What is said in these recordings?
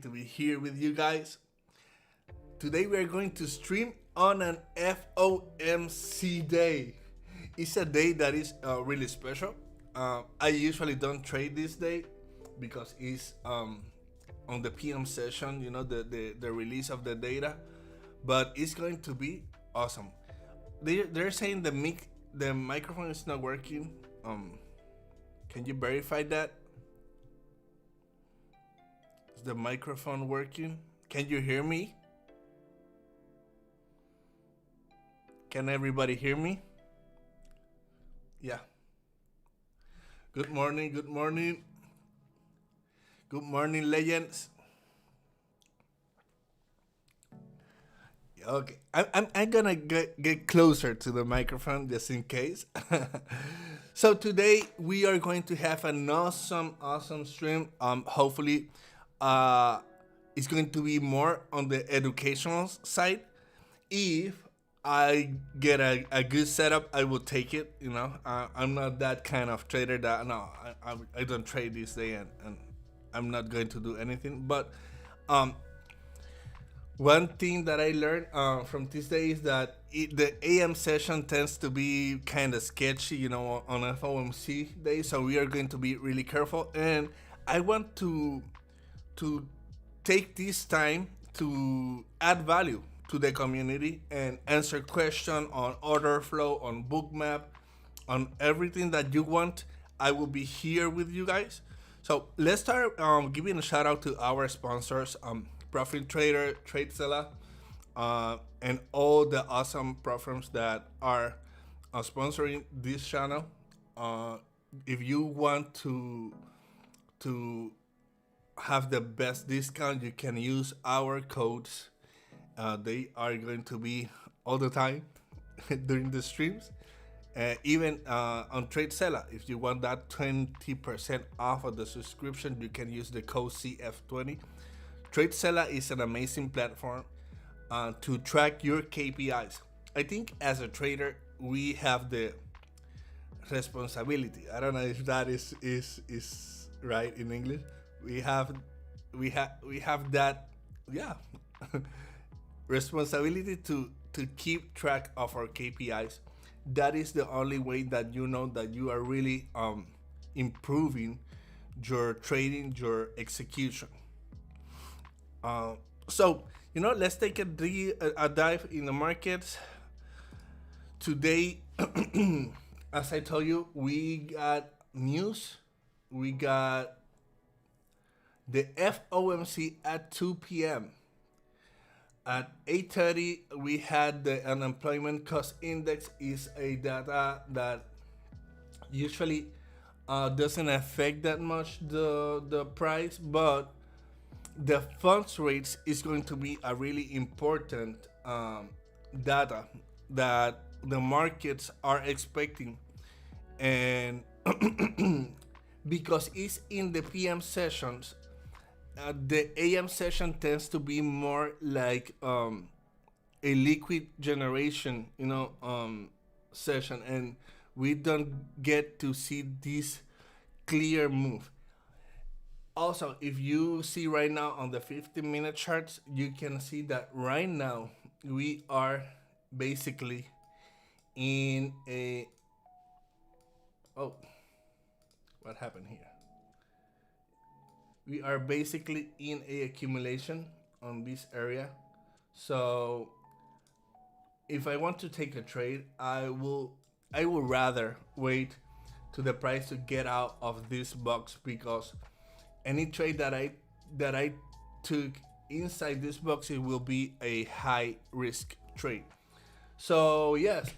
to be here with you guys. Today we are going to stream on an FOMC day. It's a day that is really special. I usually don't trade this day because it's on the PM session, the release of the data. But it's going to be awesome. They're saying the microphone is not working. Can you verify that? Is the microphone working? Can you hear me? Can everybody hear me? Yeah. Good morning, good morning. Good morning, legends. Okay, I'm gonna get closer to the microphone just in case. So today we are going to have an awesome stream. Hopefully, it's going to be more on the educational side. If I get a good setup, I will take it. I'm not that kind of trader that I don't trade this day and I'm not going to do anything. But one thing that I learned from this day is that the AM session tends to be kind of sketchy, on FOMC day. So we are going to be really careful, and I want to take this time to add value to the community and answer questions on order flow, on Bookmap, on everything that you want. I will be here with you guys. So let's start giving a shout out to our sponsors, Profit Trader, TradeZilla, and all the awesome platforms that are sponsoring this channel. If you want to have the best discount, you can use our codes. They are going to be all the time during the streams. Even on TradeZilla, if you want that 20% off of the subscription, you can use the code CF20. TradeZilla is an amazing platform to track your KPIs. I think as a trader, we have the responsibility. I don't know if that is right in English. We have that, yeah, responsibility to keep track of our KPIs. That is the only way that you know that you are really improving your trading, your execution. So let's take a dive in the markets today. As I told you, we got news. We got the FOMC at 2 p.m. At 8:30, we had the unemployment cost index. Is a data that usually doesn't affect that much the price, but the funds rates is going to be a really important data that the markets are expecting, and because it's in the PM sessions, the AM session tends to be more like a liquid generation, session, and we don't get to see this clear move. Also, if you see right now on the 15-minute charts, you can see that right now we are basically in a... Oh, what happened here? We are basically in a accumulation on this area. So if I want to take a trade, I will rather wait to the price to get out of this box, because any trade that I took inside this box, it will be a high risk trade. So yes,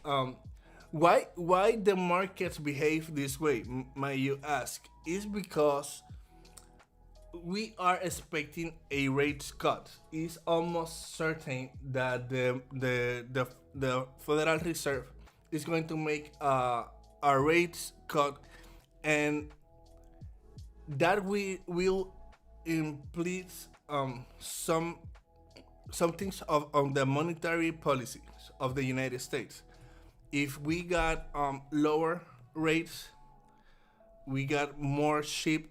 why the markets behave this way, might you ask? Is because we are expecting a rate cut. It's almost certain that the Federal Reserve is going to make a rates cut, and that we will implement some things on the monetary policies of the United States. If we got lower rates, we got more cheap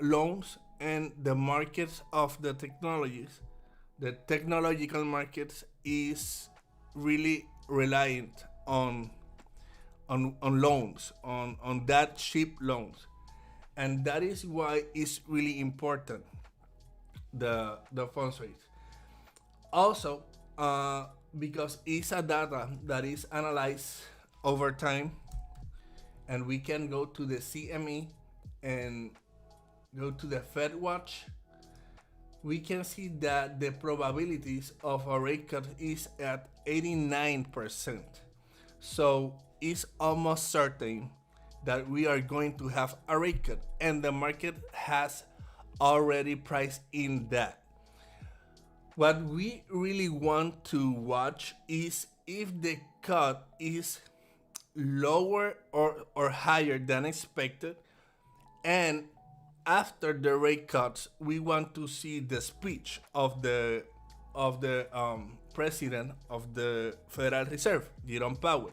loans, and the markets of the technologies, the technological markets, is really reliant on loans, on that cheap loans, and that is why it's really important, the funds rate. Also, because it's a data that is analyzed over time, and we can go to the CME and go to the Fed Watch, we can see that the probabilities of a rate cut is at 89%. So it's almost certain that we are going to have a rate cut, and the market has already priced in that. What we really want to watch is if the cut is lower or higher than expected, and after the rate cuts, we want to see the speech of the president of the Federal Reserve, Jerome Powell.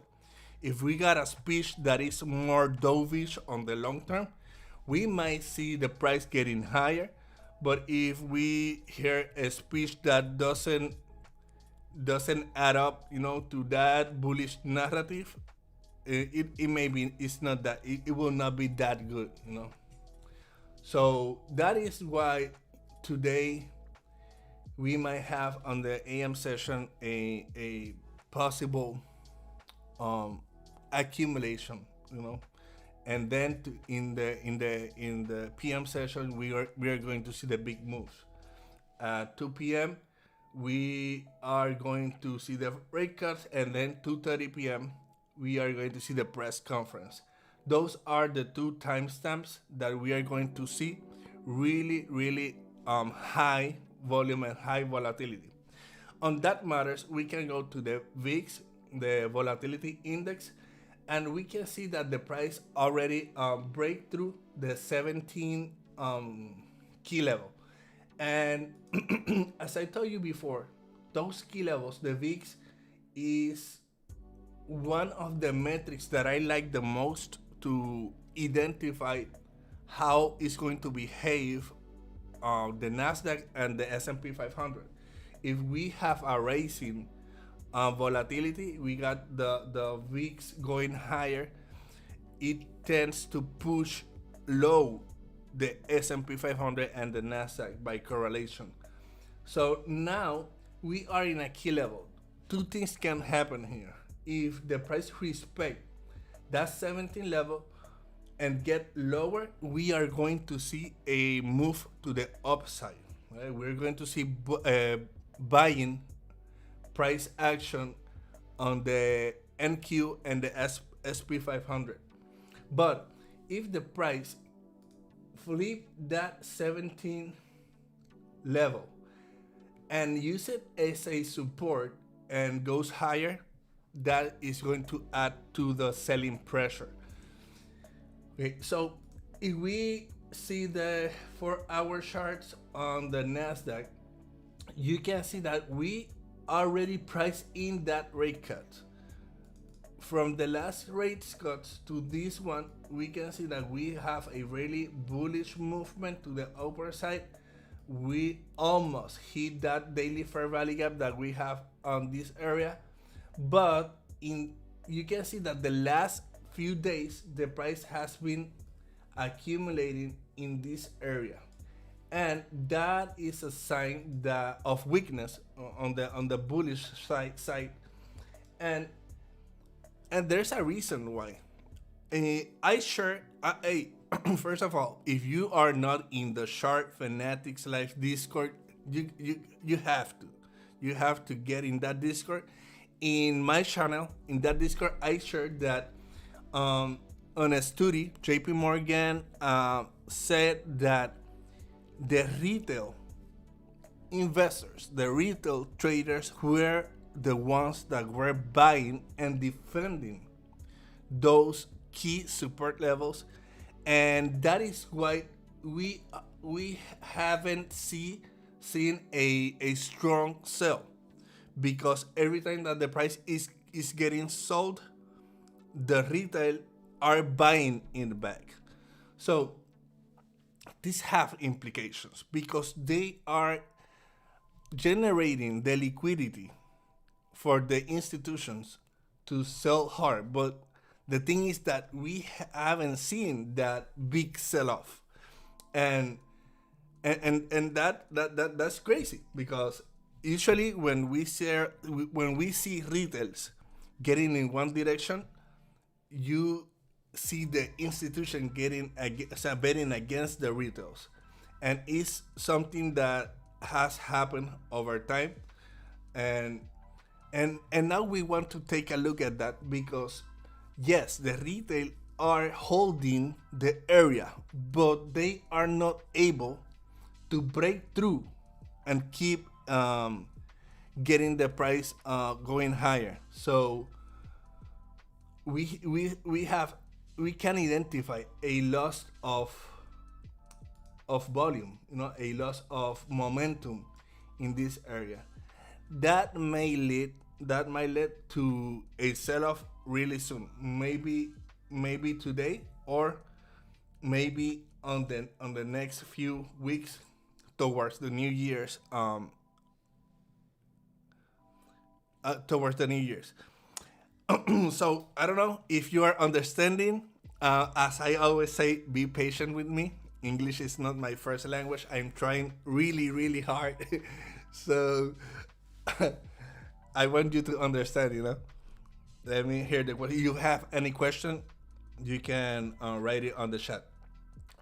If we got a speech that is more dovish on the long term, we might see the price getting higher. But if we hear a speech that doesn't add up, to that bullish narrative, it may be it's not that it will not be that good. So that is why today we might have on the AM session a possible accumulation, and then in the PM session we are going to see the big moves. At 2 p.m. we are going to see the rate cuts, and then 2:30 p.m. we are going to see the press conference. Those are the two timestamps that we are going to see really, really high volume and high volatility. On that matters, we can go to the VIX, the volatility index, and we can see that the price already break through the 17 key level. And as I told you before, those key levels, the VIX is one of the metrics that I like the most to identify how it's going to behave the Nasdaq and the S&P 500. If we have a rising volatility, we got the VIX going higher, it tends to push low the S&P 500 and the Nasdaq by correlation. So now we are in a key level. Two things can happen here. If the price respect that 17 level and get lower, we are going to see a move to the upside. Right? We're going to see buying price action on the NQ and the SP 500. But if the price flip that 17 level and use it as a support and goes higher, that is going to add to the selling pressure. Okay, so if we see the 4-hour charts on the Nasdaq, you can see that we already priced in that rate cut. From the last rate cuts to this one, we can see that we have a really bullish movement to the upper side. We almost hit that daily fair value gap that we have on this area, but you can see that the last few days the price has been accumulating in this area, and that is a sign of weakness on the bullish side, and there's a reason why. First of all, if you are not in the ChartFanatics live Discord, you have to get in that Discord. In my channel, in that Discord, I shared that on a study, JP Morgan said that the retail investors, the retail traders, were the ones that were buying and defending those key support levels, and that is why we haven't seen a strong sell, because every time that the price is getting sold, the retail are buying in the back. So these have implications because they are generating the liquidity for the institutions to sell hard. But the thing is that we haven't seen that big sell-off, and that's crazy because usually when we see retails getting in one direction, you see the institution betting against the retails, and it's something that has happened over time, and now we want to take a look at that because yes, the retail are holding the area, but they are not able to break through and keep getting the price going higher. So we can identify a loss of volume, a loss of momentum in this area. That might lead to a sell-off really soon. Maybe today, or maybe on the next few weeks towards the New Year's. Towards the New Year's. So I don't know if you are understanding. As I always say, be patient with me. English is not my first language. I'm trying really, really hard. So I want you to understand, Let me hear the question. If you have any question, you can write it on the chat.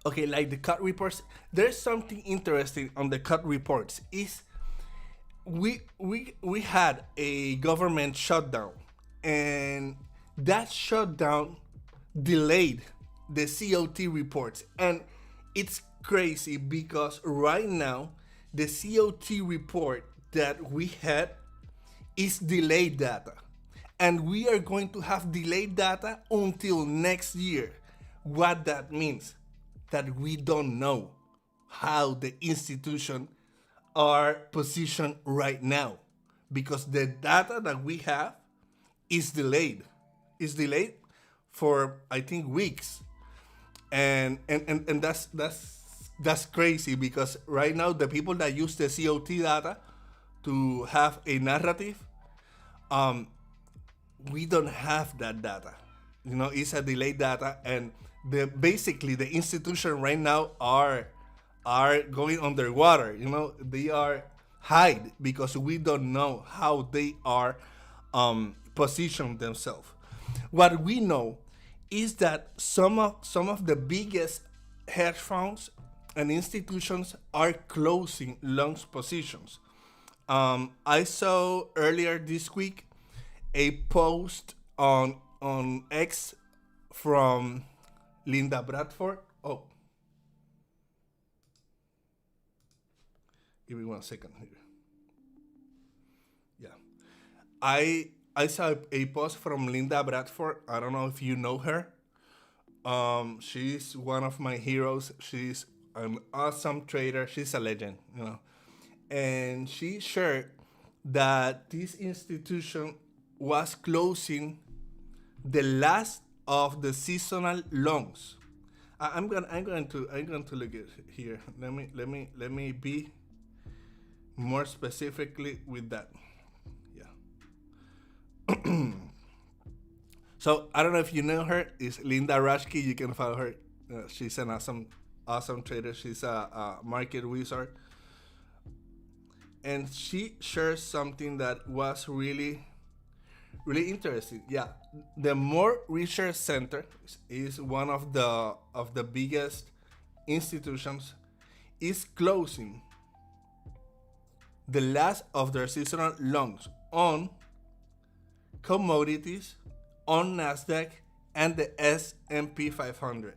Okay, like the cut reports, there's something interesting on the cut reports. Is we had a government shutdown, and that shutdown delayed the COT reports, and it's crazy because right now the COT report that we had is delayed data, and we are going to have delayed data until next year. What that means, that we don't know how the institution are positioned right now, because the data that we have is delayed. It's delayed for, I think, weeks, and that's crazy because right now the people that use the COT data to have a narrative, we don't have that data. It's a delayed data, and basically the institution right now are going underwater. They are hide because we don't know how they are positioned themselves. What we know is that some of the biggest hedge funds and institutions are closing long positions. I saw earlier this week a post on X from Linda Bradford. Oh, give me 1 second here. Yeah, I saw a post from Linda Bradford. I don't know if you know her. She's one of my heroes. She's an awesome trader. She's a legend, And she shared that this institution was closing the last of the seasonal longs. I'm going to look at here. Let me be more specifically with that. Yeah. So I don't know if you know her. It's Linda Rashke. You can follow her. She's an awesome trader. She's a market wizard, and she shares something that was really interesting. Yeah, the More Research Center is one of the biggest institutions. Is closing the last of their seasonal longs on commodities, on Nasdaq, and the S&P 500.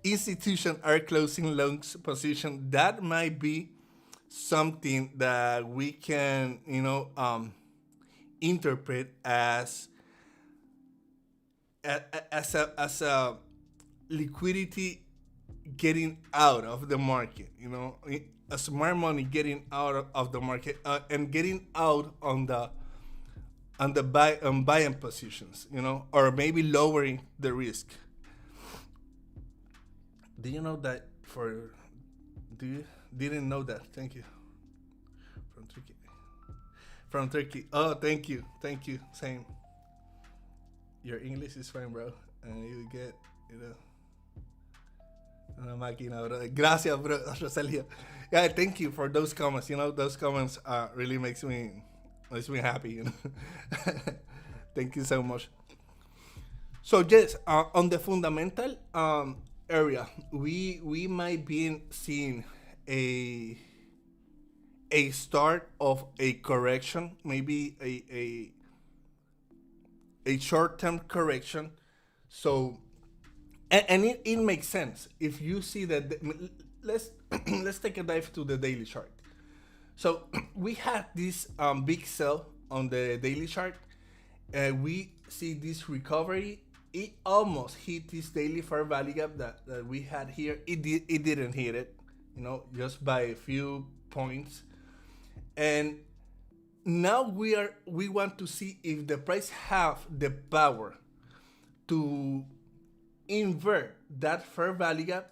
Institutions are closing longs position. That might be something that we can, interpret as a liquidity getting out of the market. A smart money getting out of the market and getting out on the buying positions, or maybe lowering the risk. Do you know that for? Do you didn't know that? Thank you. From Turkey. From Turkey. Oh, thank you. Same. Your English is fine, bro, and you get una máquina, bro. Gracias, bro, Rosalia. Yeah, thank you for those comments. Those comments really makes me happy. Thank you so much. So yes, on the fundamental area, we might be seeing a a start of a correction, maybe a short term correction. So and it makes sense if you see that. Let's let's take a dive to the daily chart. So we had this big sell on the daily chart. We see this recovery. It almost hit this daily fair value gap that we had here. It didn't hit it, just by a few points. And now we want to see if the price have the power to invert that fair value gap.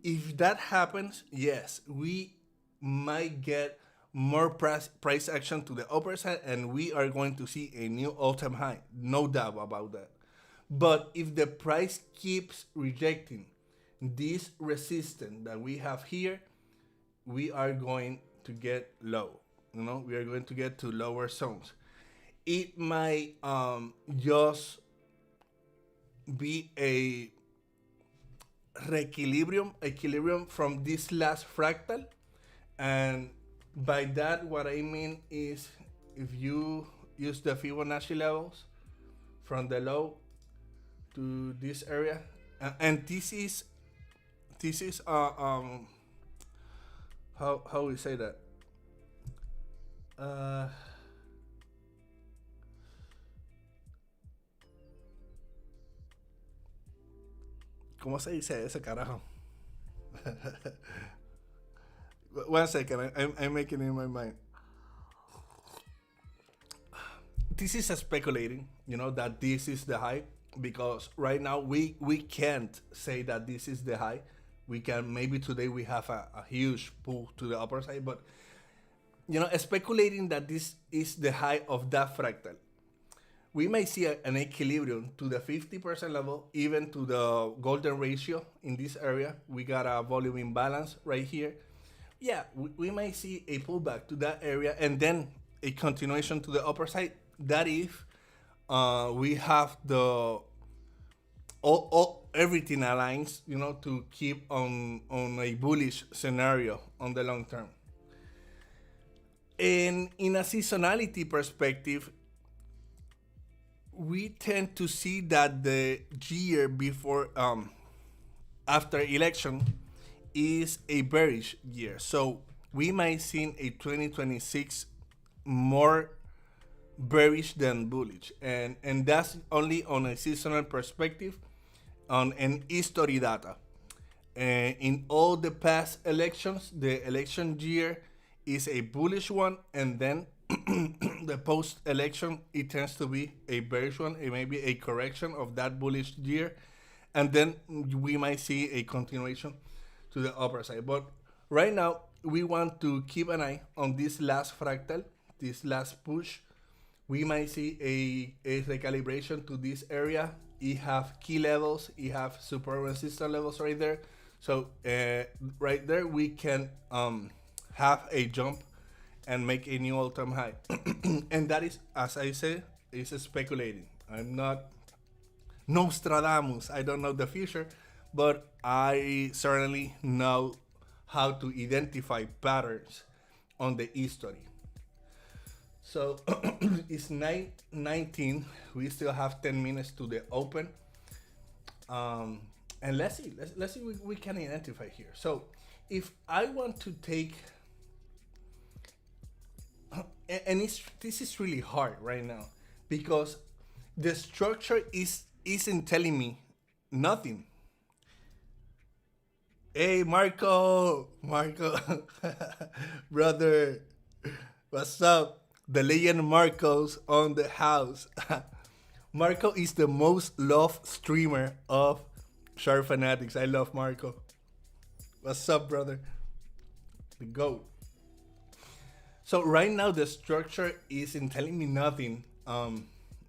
If that happens, yes, we might get more price action to the upper side, and we are going to see a new all-time high, no doubt about that. But if the price keeps rejecting this resistance that we have here, we are going to get low. We are going to get to lower zones. It might just be a equilibrium from this last fractal. And by that, what I mean is, if you use the Fibonacci levels from the low to this area, and this is how we say that, ¿cómo se dice ese carajo? One second, I'm making it in my mind. This is speculating, that this is the high, because right now we can't say that this is the high. We can, maybe today we have a huge pull to the upper side, but speculating that this is the high of that fractal. We may see an equilibrium to the 50% level, even to the golden ratio in this area. We got a volume imbalance right here. Yeah, we might see a pullback to that area, and then a continuation to the upper side. That if we have everything aligns, to keep on a bullish scenario on the long term. And in a seasonality perspective, we tend to see that the year before, after election, is a bearish year. So we might see a 2026 more bearish than bullish, and that's only on a seasonal perspective, on an history data. In all the past elections, the election year is a bullish one, and then the post-election, it tends to be a bearish one, it may be a correction of that bullish year, and then we might see a continuation to the upper side. But right now, we want to keep an eye on this last fractal, this last push. We might see a recalibration to this area. It have key levels, it have support resistance levels right there. So right there, we can have a jump and make a new all-time high. And that is, as I said, is speculating. I'm not Nostradamus. I don't know the future, but I certainly know how to identify patterns on the history. So it's 9:19. We still have 10 minutes to the open. And let's see what we can identify here. So if I want to take, and this is really hard right now, because the structure isn't telling me nothing. Hey, Marco, brother, what's up? The legend Marco's on the house. Marco is the most loved streamer of ChartFanatics. I love Marco. What's up, brother? The goat. So right now the structure isn't telling me nothing.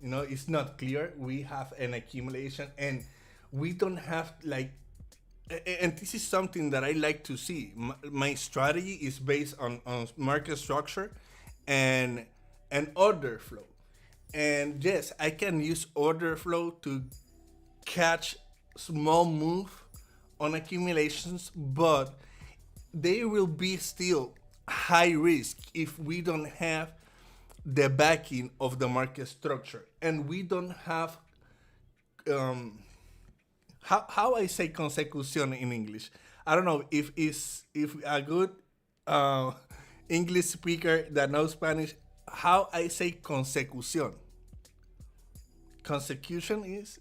It's not clear. We have an accumulation, and we don't have like. And this is something that I like to see. My strategy is based on market structure and order flow. And yes, I can use order flow to catch small move on accumulations, but they will be still high risk if we don't have the backing of the market structure, and we don't have um, how I say consecution in English. I don't know if a good uh, English speaker that knows Spanish, how I say consecución. Consecution is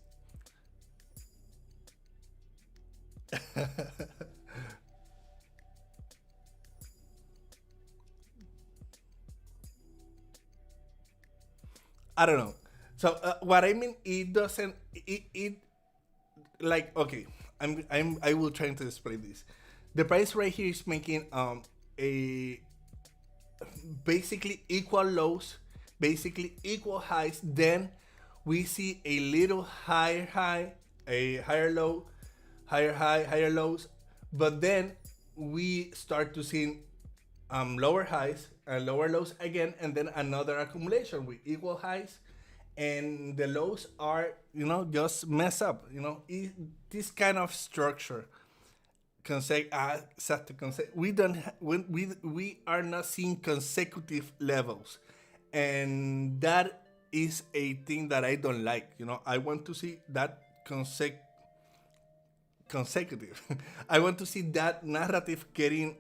I don't know. So what I mean, it doesn't. It like okay. I will try to explain this. The price right here is making a basically equal lows, basically equal highs. Then we see a little higher high, a higher low, higher high, higher lows. But then we start to see lower highs and lower lows again, and then another accumulation with equal highs, and the lows are just mess up. This kind of structure we don't when we are not seeing consecutive levels, and that is a thing that I don't like. I want to see that consecutive. I want to see that narrative getting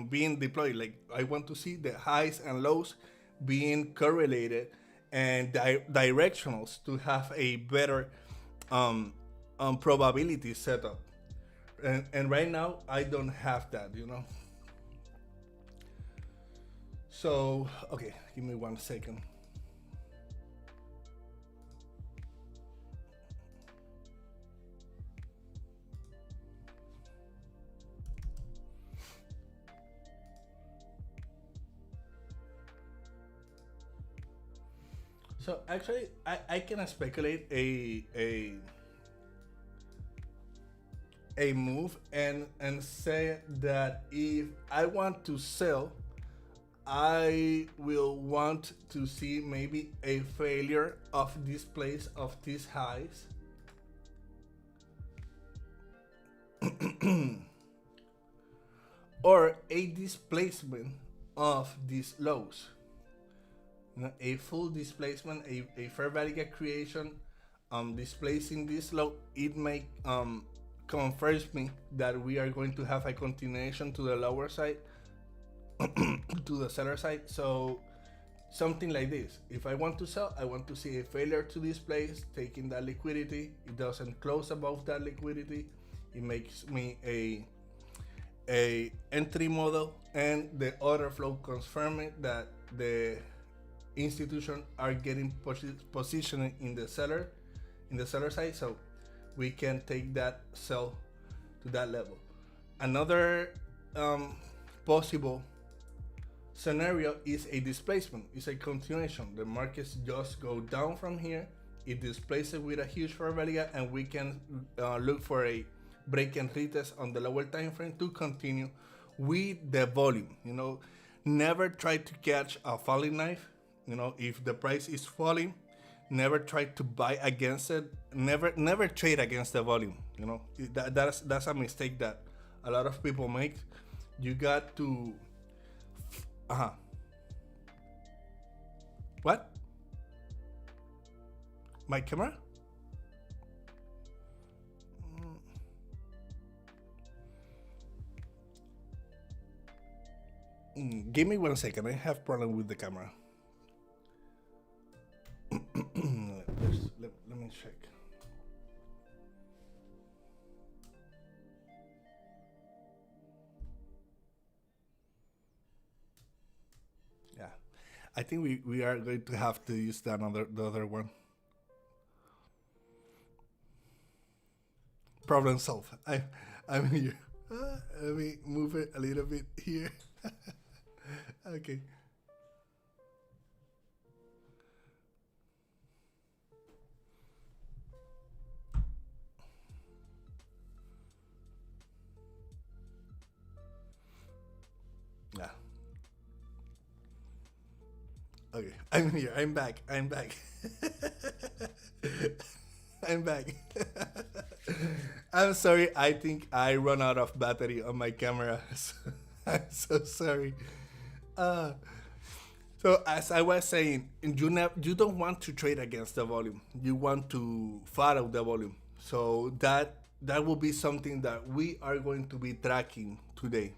being deployed. Like I want to see the highs and lows being correlated and directionals to have a better probability setup. And right now I don't have that. So okay, give me 1 second. So actually, I can speculate a move and say that if I want to sell, I will want to see maybe a failure of this place of these highs, or a displacement of these lows. A full displacement, a fair value gap creation, displacing this low, it may confirms me that we are going to have a continuation to the lower side, to the seller side. So something like this. If I want to sell, I want to see a failure to this place, taking that liquidity. It doesn't close above that liquidity. It makes me a entry model, and the order flow confirming that the institution are getting positioned in the seller side, so we can take that sell to that level. Another possible scenario is a displacement. It's a continuation. The markets just go down from here. It displaces with a huge fair value, and we can look for a break and retest on the lower time frame to continue with the volume. Never try to catch a falling knife. If the price is falling, never try to buy against it. Never trade against the volume. That's a mistake that a lot of people make. You got to what? My camera? Give me 1 second. I have problem with the camera. Let me check. Yeah, I think we are going to have to use the other one. Problem solved. I'm here. Let me move it a little bit here. Okay. Yeah. Okay. I'm here. I'm back. I'm back. I'm back. I'm sorry. I think I run out of battery on my camera. I'm so sorry. Uh, so as I was saying, you don't want to trade against the volume. You want to follow the volume. So that will be something that we are going to be tracking today.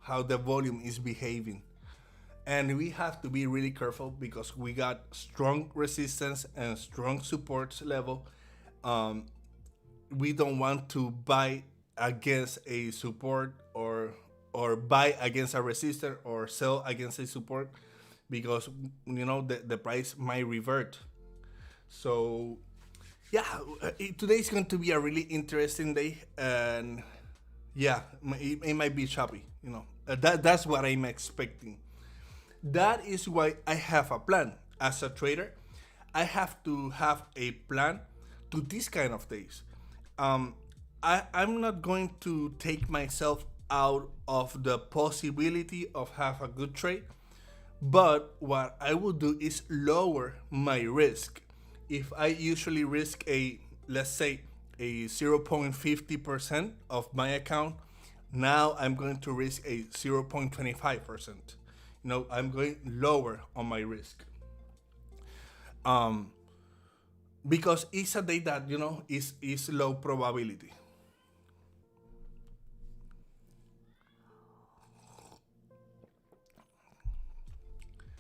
How the volume is behaving. And we have to be really careful because we got strong resistance and strong support level. We don't want to buy against a support or buy against a resistance or sell against a support because the price might revert. So yeah, today is going to be a really interesting day, and yeah, it might be choppy. That's what I'm expecting. That is why I have a plan. As a trader, I have to have a plan to these kind of days. I'm not going to take myself out of the possibility of have a good trade, but what I will do is lower my risk. If I usually risk let's say a 0.50% of my account, now I'm going to risk a 0.25%. I'm going lower on my risk. Because it's a day that is low probability.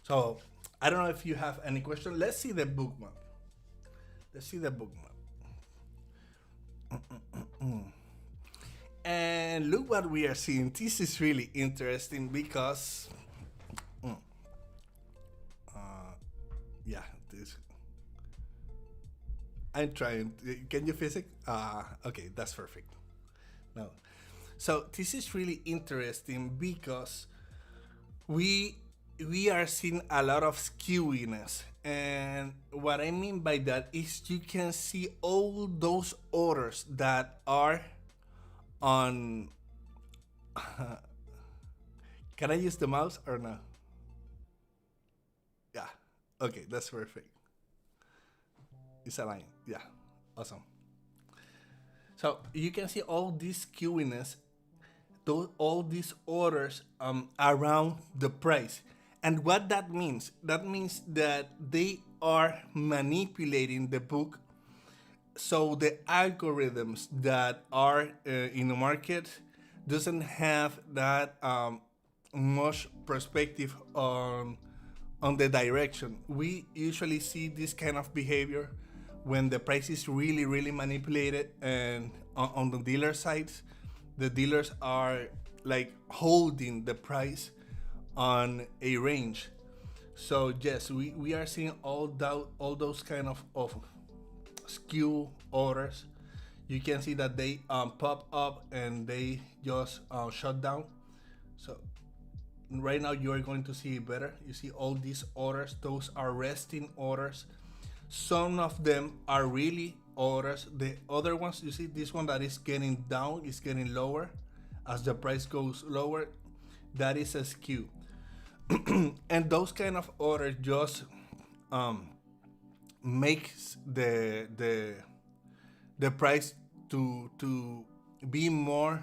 So I don't know if you have any question. Let's see the bookmap. And look what we are seeing. This is really interesting because yeah, this. I'm trying. Can you fix it? Okay, that's perfect. No. So this is really interesting because we are seeing a lot of skewiness, and what I mean by that is you can see all those orders that are on. Can I use the mouse or no? Yeah. Okay, that's perfect. It's aligned. Yeah. Awesome. So you can see all this skewiness, all these orders around the price. And what that means that they are manipulating the book. So the algorithms that are in the market doesn't have that much perspective on the direction. We usually see this kind of behavior when the price is really, really manipulated, and on the dealer sides, the dealers are like holding the price on a range. So yes, we are seeing all those kind of skew orders. You can see that they pop up and they just shut down. So right now you are going to see it better. You see all these orders, those are resting orders. Some of them are really orders. The other ones, you see this one that is getting down, is getting lower as the price goes lower. That is a skew. And those kind of orders just makes the price to be more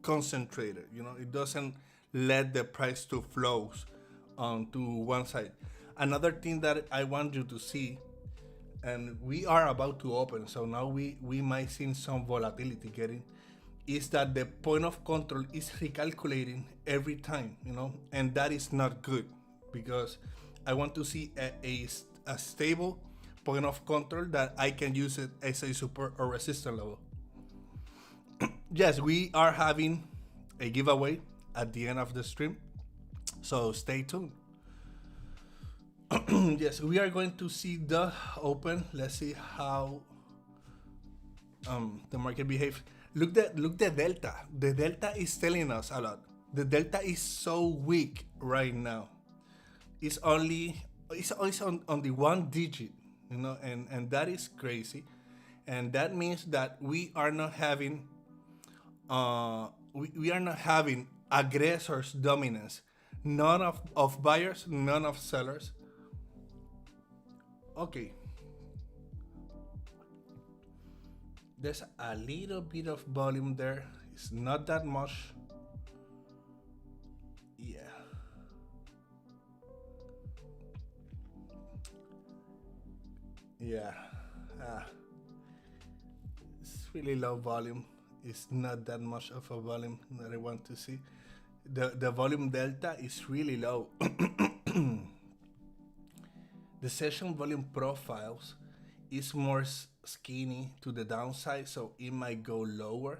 concentrated. It doesn't let the price to flows to one side. Another thing that I want you to see, and we are about to open, so now we might see some volatility getting, is that the point of control is recalculating every time, and that is not good, because I want to see a stable point of control that I can use it as a support or resistance level. Yes, we are having a giveaway at the end of the stream, so stay tuned. Yes, we are going to see the open. Let's see how the market behaves. Look the delta. The delta is telling us a lot. The delta is so weak right now. It's on the one digit, and that is crazy. And that means that we are not having aggressors dominance. None of buyers, none of sellers. Okay. There's a little bit of volume there. It's not that much. Yeah. Yeah. Ah, it's really low volume. It's not that much of a volume that I want to see. The volume delta is really low. The session volume profiles is more skinny to the downside, so it might go lower.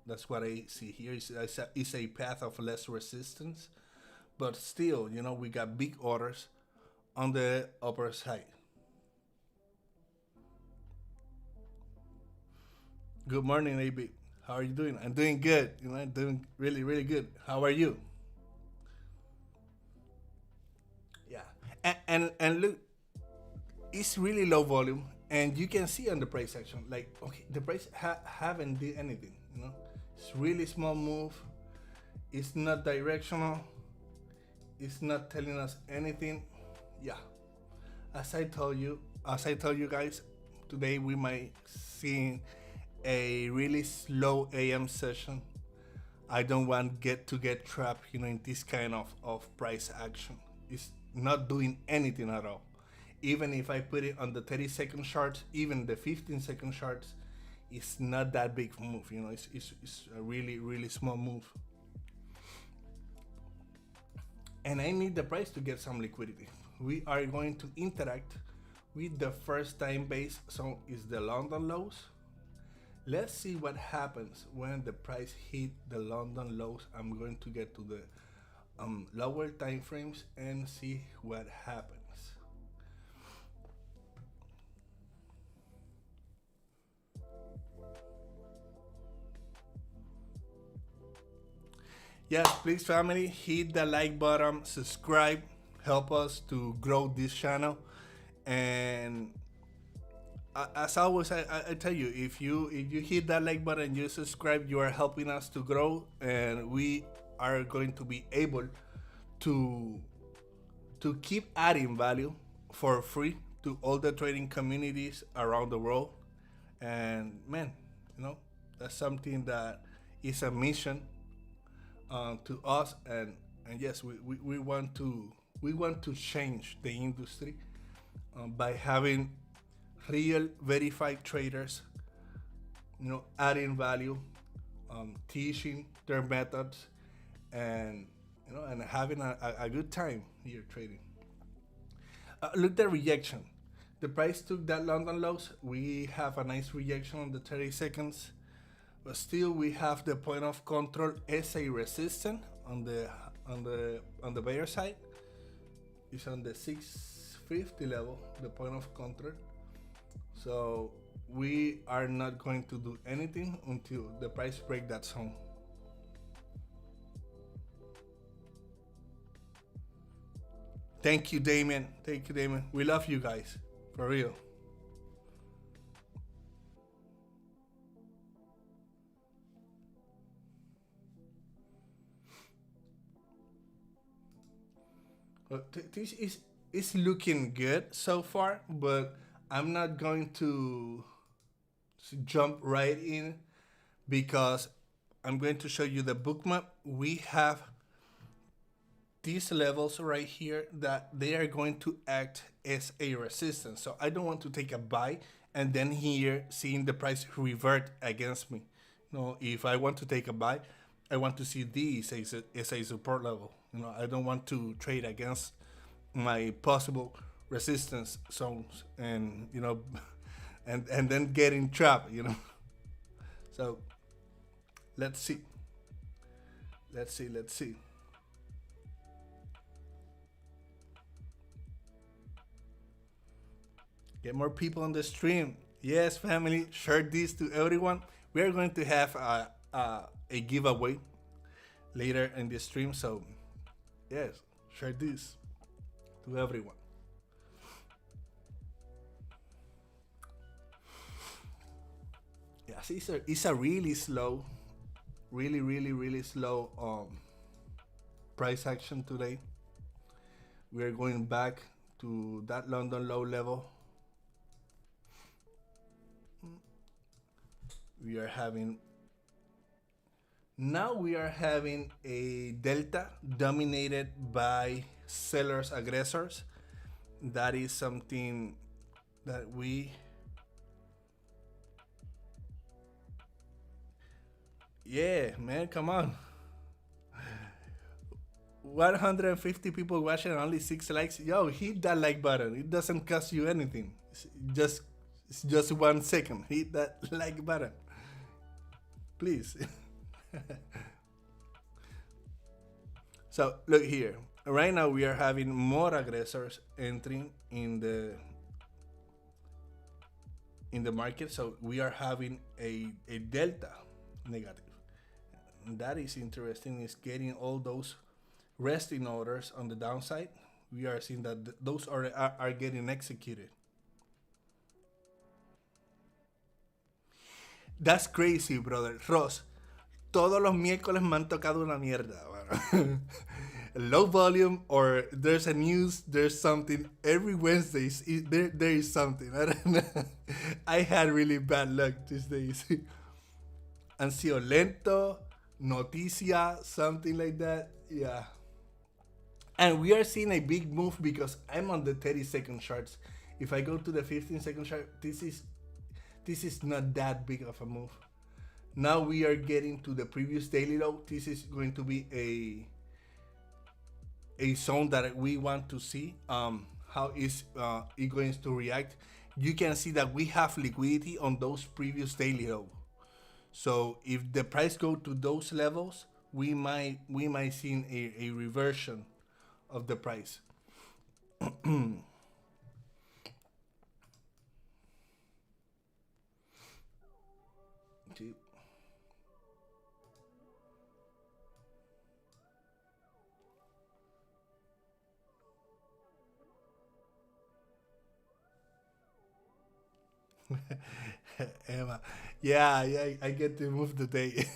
That's what I see here. It's a path of less resistance, but still, we got big orders on the upper side. Good morning, AB. How are you doing? I'm doing good. I'm doing really, really good. How are you? Yeah. And look, it's really low volume, and you can see on the price action, like, okay, the price haven't did anything. It's really small move. It's not directional. It's not telling us anything. Yeah. As I told you guys, today we might see a really slow AM session. I don't want to get trapped, in this kind of price action. It's not doing anything at all. Even if I put it on the 30-second charts, even the 15-second charts, it's not that big move. It's a really, really small move. And I need the price to get some liquidity. We are going to interact with the first time base. So is the London lows. Let's see what happens when the price hit the London lows. I'm going to get to the lower time frames and see what happens. Yes, please, family, hit the like button, subscribe, help us to grow this channel. And as always, I tell you, if you hit that like button, you subscribe, you are helping us to grow, and we are going to be able to keep adding value for free to all the trading communities around the world. And man, that's something that is a mission to us, and yes, we want to change the industry by having real verified traders, adding value, teaching their methods, and and having a good time here trading. Look, the rejection. The price took that London lows. We have a nice rejection on the 30 seconds, but still we have the point of control as a resistance on the buyer side. It's on the 650 level, the point of control. So we are not going to do anything until the price break that zone. Thank you, Damien. Thank you, Damien. We love you guys, for real. This is looking good so far, but I'm not going to jump right in because I'm going to show you the Bookmap. We have these levels right here that they are going to act as a resistance. So I don't want to take a buy and then here seeing the price revert against me. If I want to take a buy, I want to see these as a support level. I don't want to trade against my possible resistance zones and and then getting trapped. So let's see. Get more people on the stream. Yes, family, share this to everyone. We are going to have a giveaway later in the stream. So yes, share this to everyone. Yes, it's a really slow, really slow price action today. We are going back to that London low level. We are having Now we are having a delta dominated by sellers aggressors. That is something that we yeah, man, come on. 150 people watching and only 6 likes. Yo, hit that like button. It doesn't cost you anything. Just it's just 1 second. Hit that like button. Please. So look here. Right now we are having more aggressors entering in the market. So we are having a delta negative. And that is interesting. Is getting all those resting orders on the downside. We are seeing that those are getting executed. That's crazy, brother. Ross, todos los miércoles me han tocado una mierda. Bueno. Low volume or there's a news, there's something. Every Wednesday, there is something. I don't know. I had really bad luck these days. Han sido lento, noticia, something like that. Yeah. And we are seeing a big move because I'm on the 30-second charts. If I go to the 15-second chart, this is not that big of a move. Now we are getting to the previous daily low. This is going to be a zone that we want to see. How is it going to react? You can see that we have liquidity on those previous daily low. So if the price go to those levels, we might see a reversion of the price. Emma, yeah, I get to move the day.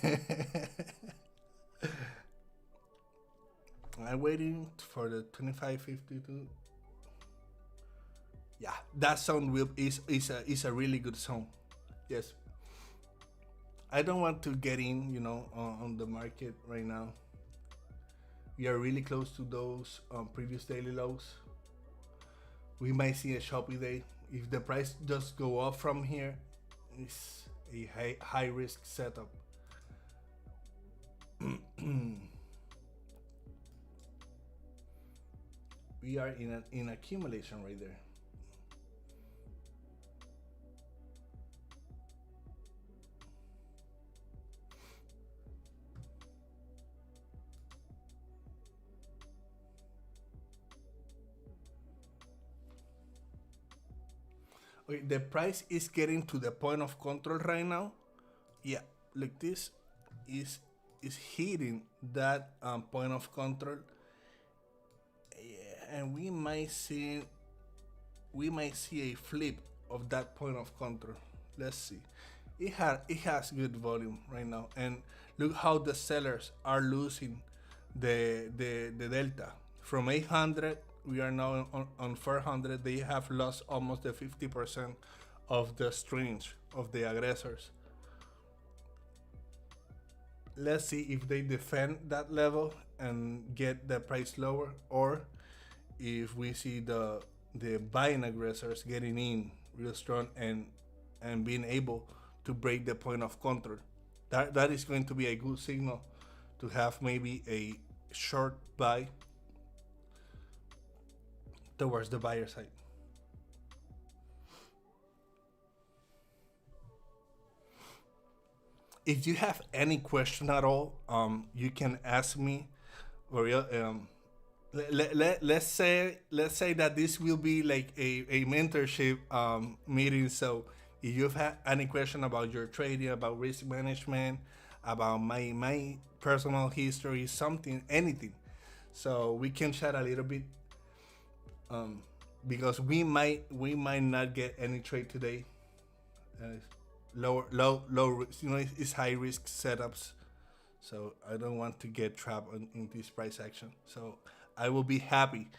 I'm waiting for the 25.52. Yeah, that zone is a really good zone. Yes, I don't want to get in, on the market right now. We are really close to those previous daily lows. We might see a choppy day. If the price just go up from here, it's a high risk setup. We are in accumulation right there. Okay, the price is getting to the point of control right now. Yeah, like this is hitting that point of control. Yeah, and we might see a flip of that point of control. Let's see. It has good volume right now, and look how the sellers are losing the delta from 800. We are now on 400. They have lost almost the 50% of the strings of the aggressors. Let's see if they defend that level and get the price lower, or if we see the buying aggressors getting in real strong and being able to break the point of control. That is going to be a good signal to have maybe a short buy towards the buyer side. If you have any question at all, you can ask me. Or let's say that this will be like a mentorship meeting. So If you've had any question about your trading, about risk management, about my personal history, something, anything, so we can chat a little bit, um, because we might not get any trade today. Uh, low risk, it's high risk setups. So I don't want to get trapped in this price action. So I will be happy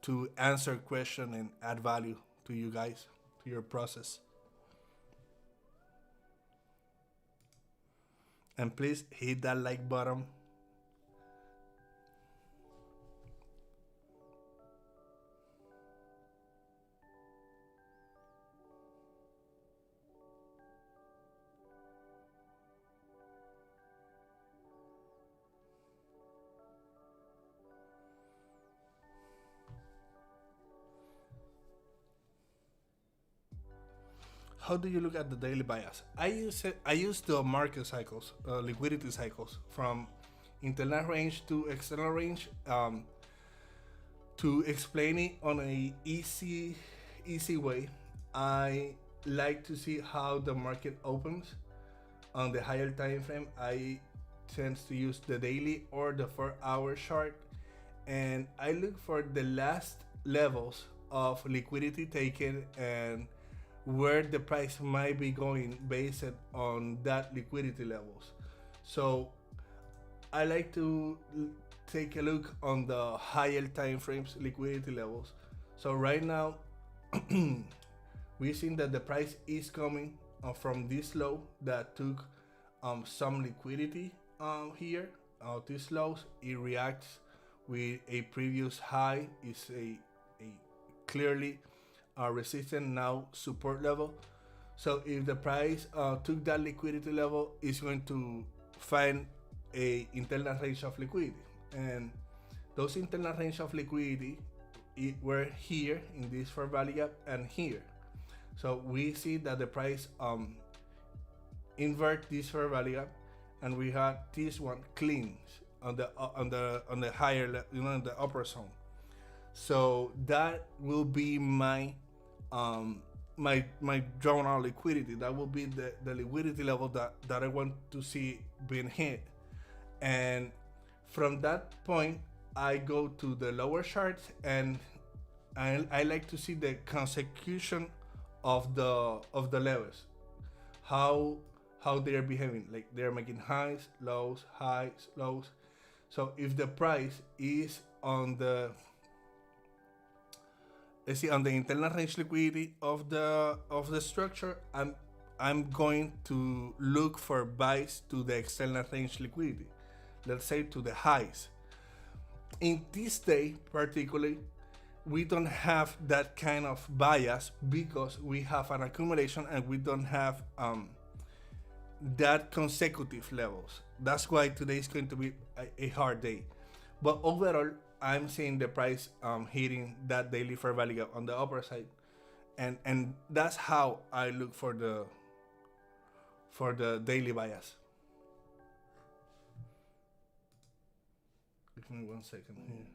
to answer question and add value to you guys, to your process. And please hit that like button. How do you look at the daily bias? I use the market cycles, liquidity cycles from internal range to external range, to explain it on a easy way. I like to see how the market opens on the higher time frame. I tend to use the daily or the 4 hour chart, and I look for the last levels of liquidity taken and where the price might be going based on that liquidity levels. So I like to take a look on the higher time frames liquidity levels. So right now, we've seen that the price is coming from this low that took some liquidity here. These lows, it reacts with a previous high, is a clearly resistance, now support level. So if the price took that liquidity level, it's going to find a internal range of liquidity, and those internal range of liquidity were here in this fair value gap and here. So we see that the price invert this fair value gap, and we had this one cleans on the higher, in the upper zone. So that will be my drawn out liquidity. That will be the liquidity level that I want to see being hit. And from that point, I go to the lower charts, and I like to see the consecution of the levels, how they're behaving. Like they're making highs, lows, highs, lows. So if the price is on the, let's see, on the internal range liquidity of the structure, I'm going to look for buys to the external range liquidity, let's say to the highs. In this day particularly, we don't have that kind of bias because we have an accumulation and we don't have that consecutive levels. That's why today is going to be a hard day. But overall, I'm seeing the price hitting that daily fair value gap on the upper side, and that's how I look for the daily bias. Give me 1 second here.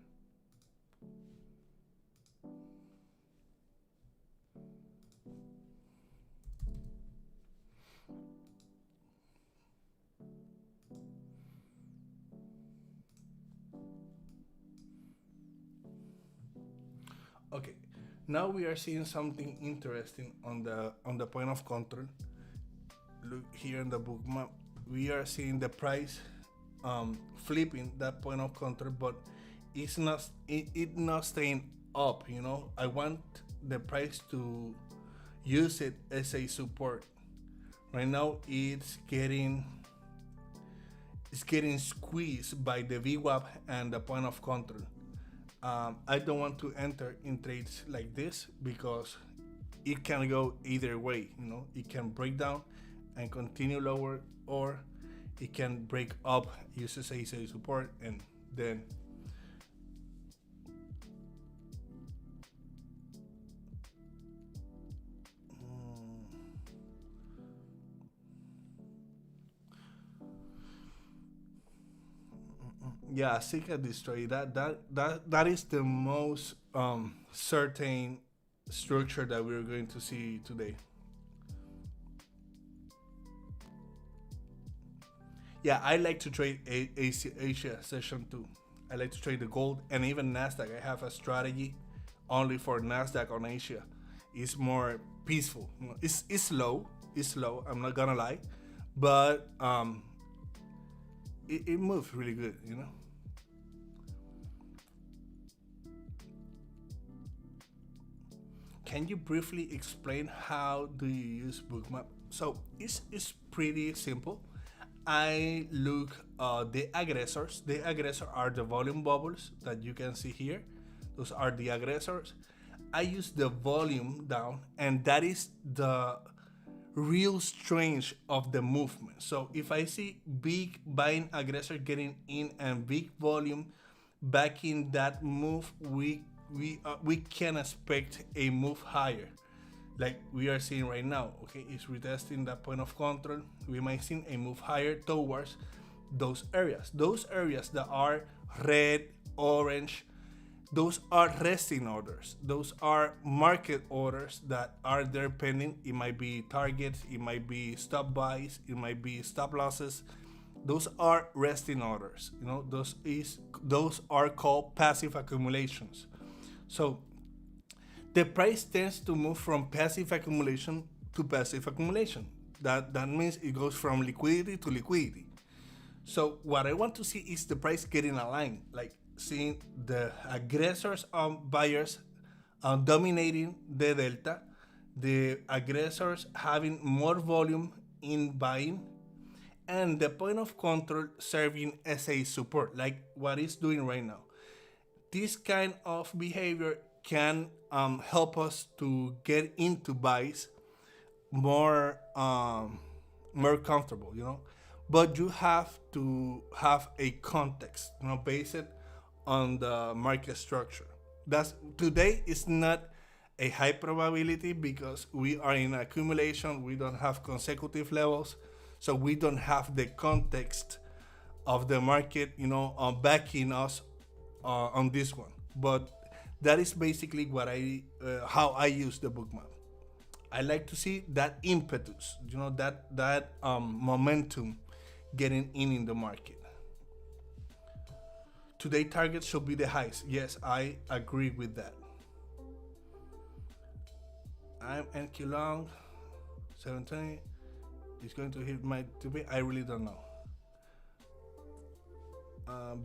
Okay, now we are seeing something interesting on the point of control. Look here in the Bookmap, we are seeing the price flipping that point of control, but it not staying up. I want the price to use it as a support. Right now, it's getting squeezed by the VWAP and the point of control. I don't want to enter in trades like this because it can go either way. It can break down and continue lower, or it can break up, uses as a support, and then yeah, seek a destroy. That is the most certain structure that we're going to see today. Yeah, I like to trade Asia session too. I like to trade the gold and even Nasdaq. I have a strategy only for Nasdaq on Asia. It's more peaceful. It's slow. It's slow. I'm not gonna lie, but it moves really good. You know. Can you briefly explain how do you use Bookmap? So it's pretty simple. I look the aggressors. The aggressor are the volume bubbles that you can see here. Those are the aggressors. I use the volume down, and that is the real strength of the movement. So if I see big buying aggressor getting in and big volume backing that move, we can expect a move higher, like we are seeing right now. Okay, it's retesting that point of control. We might see a move higher towards those areas that are red, orange. Those are resting orders. Those are market orders that are there pending. It might be targets, it might be stop buys, it might be stop losses. Those are resting orders. You know, those are called passive accumulations. So the price tends to move from passive accumulation to passive accumulation. That means it goes from liquidity to liquidity. So what I want to see is the price getting aligned, like seeing the aggressors buyers dominating the delta, the aggressors having more volume in buying, and the point of control serving as a support, like what it's doing right now. This kind of behavior can help us to get into buys more more comfortable, you know. But you have to have a context, you know, based on the market structure. That's today is not a high probability because we are in accumulation. We don't have consecutive levels, so we don't have the context of the market, you know, backing us on this one. But that is basically what I how I use the book map. I like to see that impetus, you know, that momentum getting in the market. Today targets should be the highs. Yes, I agree with that. I'm NQ long 720. It's going to hit my 2B. I really don't know.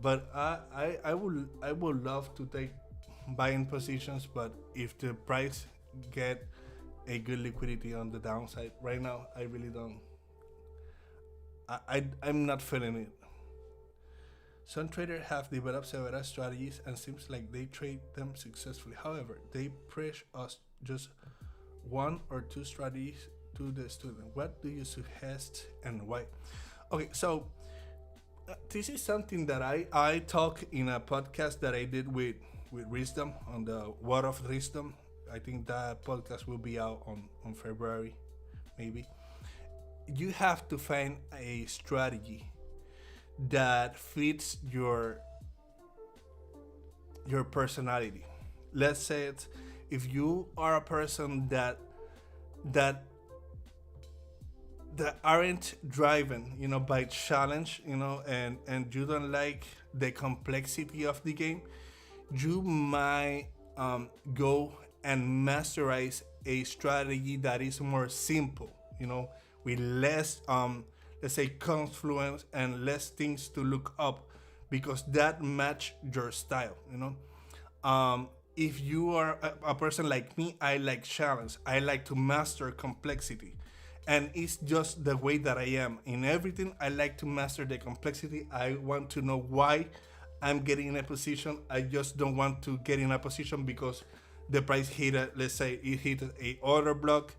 But I would love to take buying positions, but if the price get a good liquidity on the downside right now, I really don't. I'm not feeling it. Some traders have developed several strategies and seems like they trade them successfully. However, they push us just one or two strategies to the student. What do you suggest and why? Okay, so this is something that I talk in a podcast that I did with Wisdom on the Word of Wisdom. I think that podcast will be out on February, maybe. You have to find a strategy that fits your personality. Let's say it's if you are a person that aren't driven, you know, by challenge, you know, and you don't like the complexity of the game, you might go and masterize a strategy that is more simple, you know, with less let's say confluence and less things to look up, because that match your style, you know. If you are a person like me, I like challenge, I like to master complexity, and it's just the way that I am in everything. I like to master the complexity. I want to know why I'm getting in a position. I just don't want to get in a position because the price hit let's say it hit a order block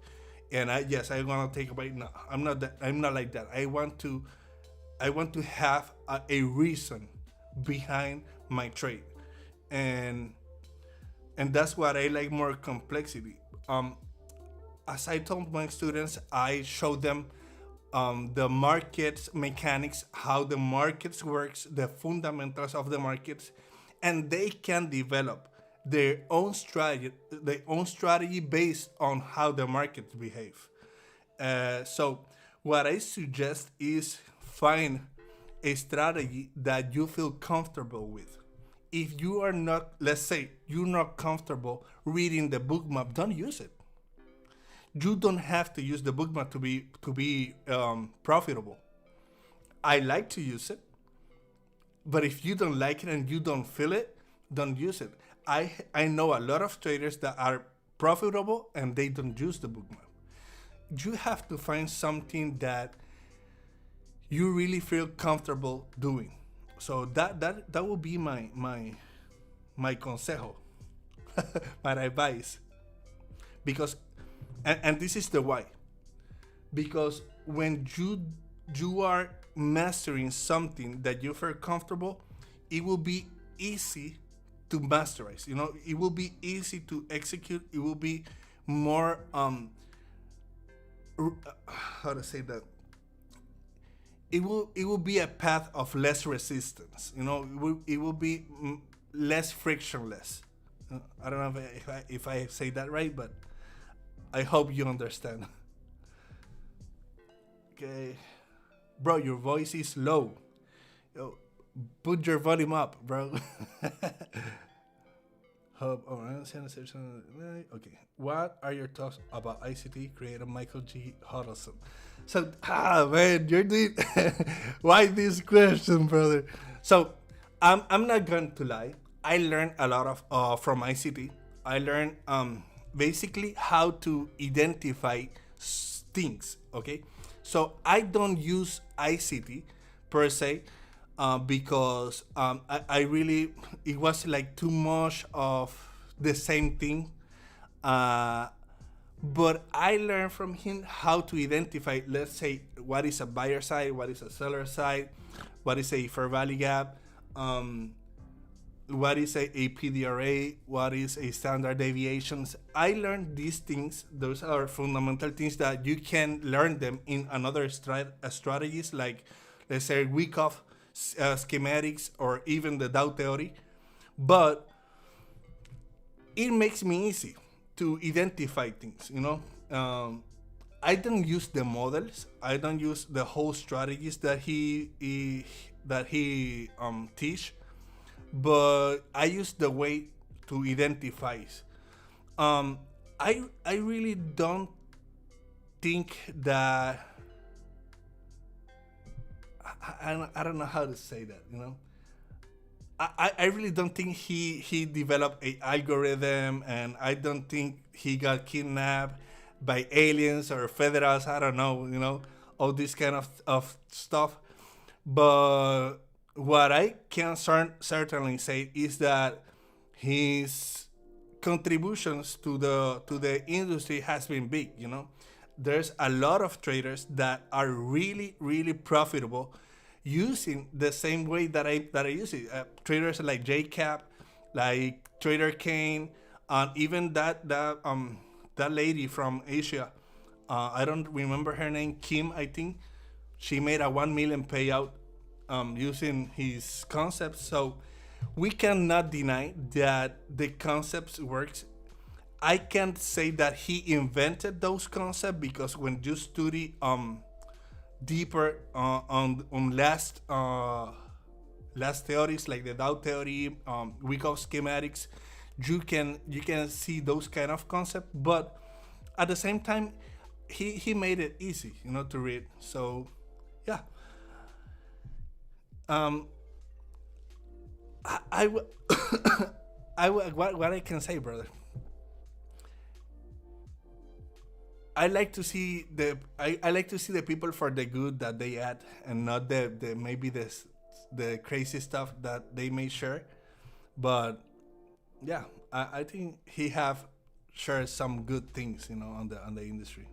and I want to take a bite. No, I'm not that. I'm not like that. I want to have a reason behind my trade, and that's what I like, more complexity. As I told my students, I show them the markets mechanics, how the markets works, the fundamentals of the markets, and they can develop their own strategy based on how the markets behave. So what I suggest is find a strategy that you feel comfortable with. If you are not, let's say, you're not comfortable reading the Bookmap, don't use it. You don't have to use the Bookmap to be profitable. I like to use it, but if you don't like it and you don't feel it, don't use it. I know a lot of traders that are profitable and they don't use the Bookmap. You have to find something that you really feel comfortable doing. So that will be my consejo, my advice. Because and this is the why. Because when you are mastering something that you feel comfortable, it will be easy to masterize. It will be easy to execute. It will be more how to say that. It will be a path of less resistance. It will be less frictionless. I don't know if I say that right, but I hope you understand. Okay, bro, your voice is low. Yo, put your volume up, bro. Okay. What are your thoughts about ICT creator Michael G. Huddleston? So, man, you're doing. Why this question, brother? So, I'm not going to lie. I learned a lot of from ICT. I learned basically how to identify things. Okay, so I don't use ICT per se. Because I really, it was like too much of the same thing. But I learned from him how to identify, let's say, what is a buyer side, what is a seller side, what is a fair value gap, what is a PDRA, what is a standard deviations. I learned these things. Those are fundamental things that you can learn them in another strategies, like, let's say, week off schematics or even the Dow theory. But it makes me easy to identify things. I don't use the models. I don't use the whole strategies that he teach, but I use the way to identify. I really don't think that. I don't know how to say that. I really don't think he developed a algorithm, and I don't think he got kidnapped by aliens or federals. I don't know, all this kind of stuff. But what I can certainly say is that his contributions to the industry has been big. There's a lot of traders that are really, really profitable using the same way that I use it. Traders like JCap, like Trader Kane, and even that lady from Asia. I don't remember her name. Kim, I think. She made a 1 million payout using his concepts. So we cannot deny that the concepts works. I can't say that he invented those concepts, because when you study deeper on last theories like the Dow theory, week of schematics, you can see those kind of concepts. But at the same time, he made it easy, to read. So yeah. What I can say, brother. I like to see the people for the good that they add, and not the maybe the crazy stuff that they may share. But yeah, I think he have shared some good things, on the industry.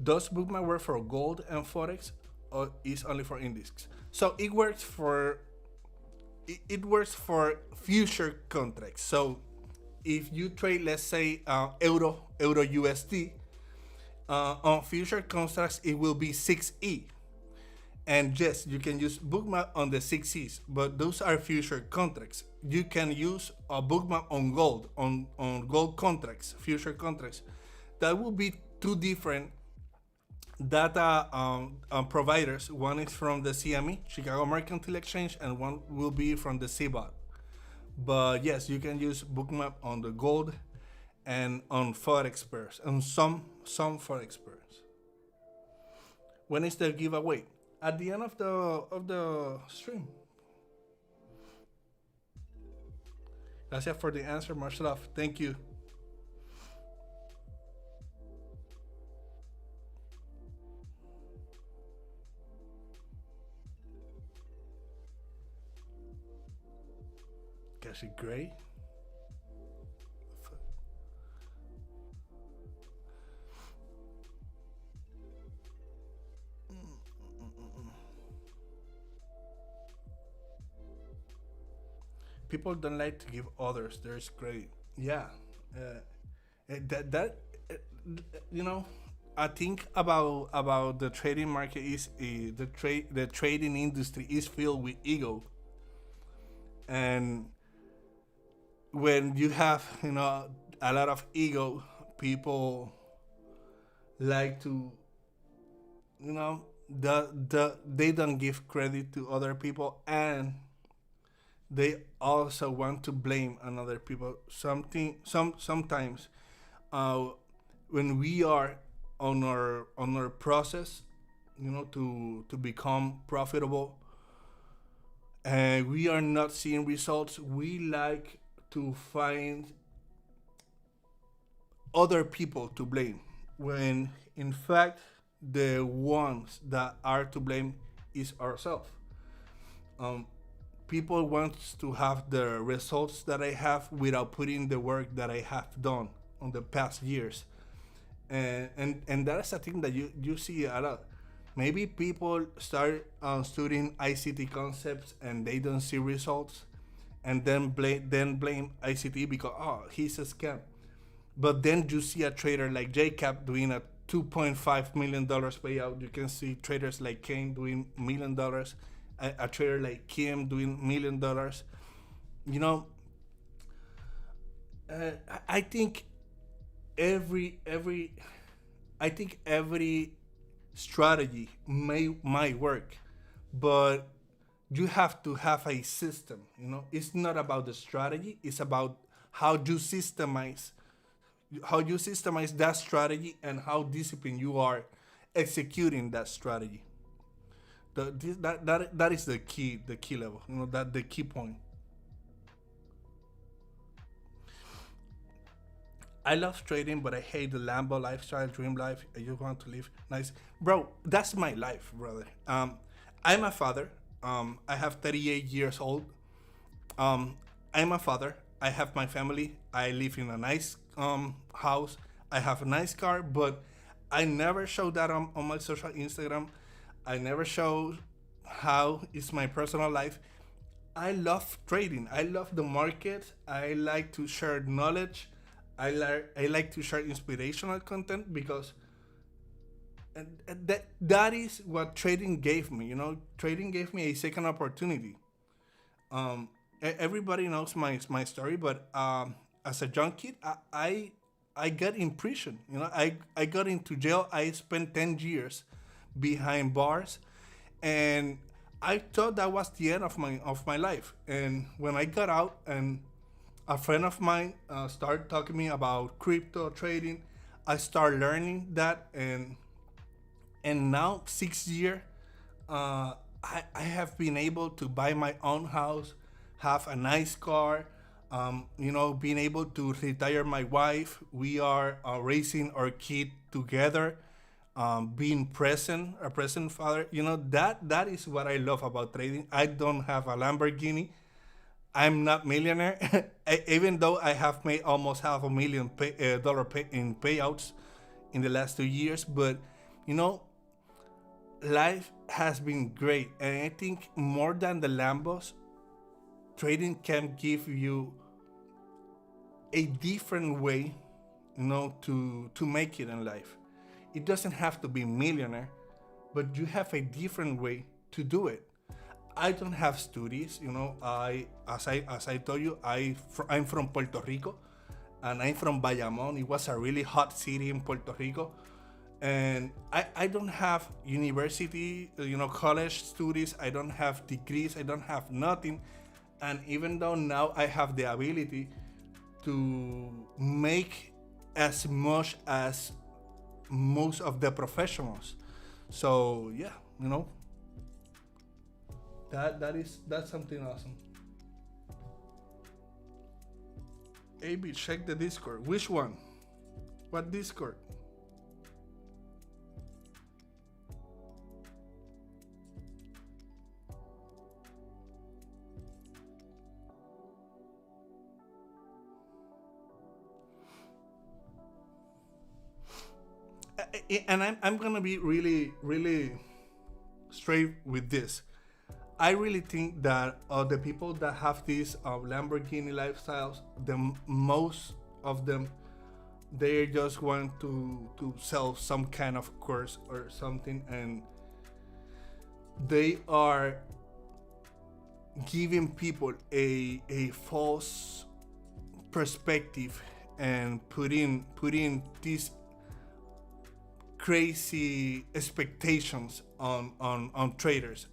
Does Bookmap work for gold and forex, or is only for indices? So it works for future contracts. So if you trade, let's say, euro USD, on future contracts, it will be 6E. And yes, you can use Bookmap on the 6Es, but those are future contracts. You can use a Bookmap on gold, on gold contracts, future contracts. That will be two different data providers. One is from the CME, Chicago Mercantile Exchange, and one will be from the CBOT. But yes, you can use Bookmap on the gold and on Forex pairs, and some Forex pairs. When is the giveaway? At the end of the stream. Gracias for the answer, much love. Thank you. Cassie Gray. People don't like to give others. There's great. Yeah. That uh, you know, I think about the trading market is the trading industry is filled with ego, and when you have a lot of ego, people like to they don't give credit to other people, and they also want to blame another people. Sometimes uh, when we are on our process, to become profitable, and we are not seeing results, we like to find other people to blame, when in fact the ones that are to blame is ourselves. um, People wants to have the results that I have without putting the work that I have done on the past years, and that's a thing that you see a lot. Maybe people start studying ICT concepts and they don't see results, and then blame ICT because he's a scam. But then you see a trader like JCap doing a $2.5 million payout. You can see traders like Kane doing $1 million, a trader like Kim doing $1 million. You know, I think every I think every strategy might work, but you have to have a system. It's not about the strategy; it's about how you systemize that strategy, and how disciplined you are executing that strategy. That is the key level. That the key point. I love trading, but I hate the Lambo lifestyle, dream life. I just want to live nice, bro. That's my life, brother. I'm a father. I have 38 years old. I'm a father. I have my family. I live in a nice house. I have a nice car, but I never show that on my social Instagram. I never show how is my personal life. I love trading. I love the market. I like to share knowledge. I like to share inspirational content, because that is what trading gave me. Trading gave me a second opportunity. Everybody knows my story, but as a young kid, I got in prison. I got into jail. I spent 10 years behind bars, and I thought that was the end of my life. And when I got out, and a friend of mine started talking to me about crypto trading, I started learning that, and now 6 years, I have been able to buy my own house, have a nice car, being able to retire my wife. We are raising our kid together, being present, a present father. That is what I love about trading. I don't have a Lamborghini. I'm not millionaire, even though I have made almost $500,000 in payouts in the last 2 years. But you know, life has been great, and I think more than the Lambos, trading can give you a different way, to make it in life. It doesn't have to be millionaire, but you have a different way to do it. I don't have studies. As I told you, I'm from Puerto Rico, and I'm from Bayamon. It was a really hot city in Puerto Rico, And I don't have university, college studies. I don't have degrees. I don't have nothing. And even though now I have the ability to make as much as most of the professionals. So yeah, that's something awesome. AB, check the Discord. Which one? What Discord? And I'm gonna be really, really straight with this. I really think that the people that have these Lamborghini lifestyles, most of them, they just want to sell some kind of course or something, and they are giving people a false perspective and putting these crazy expectations on traders.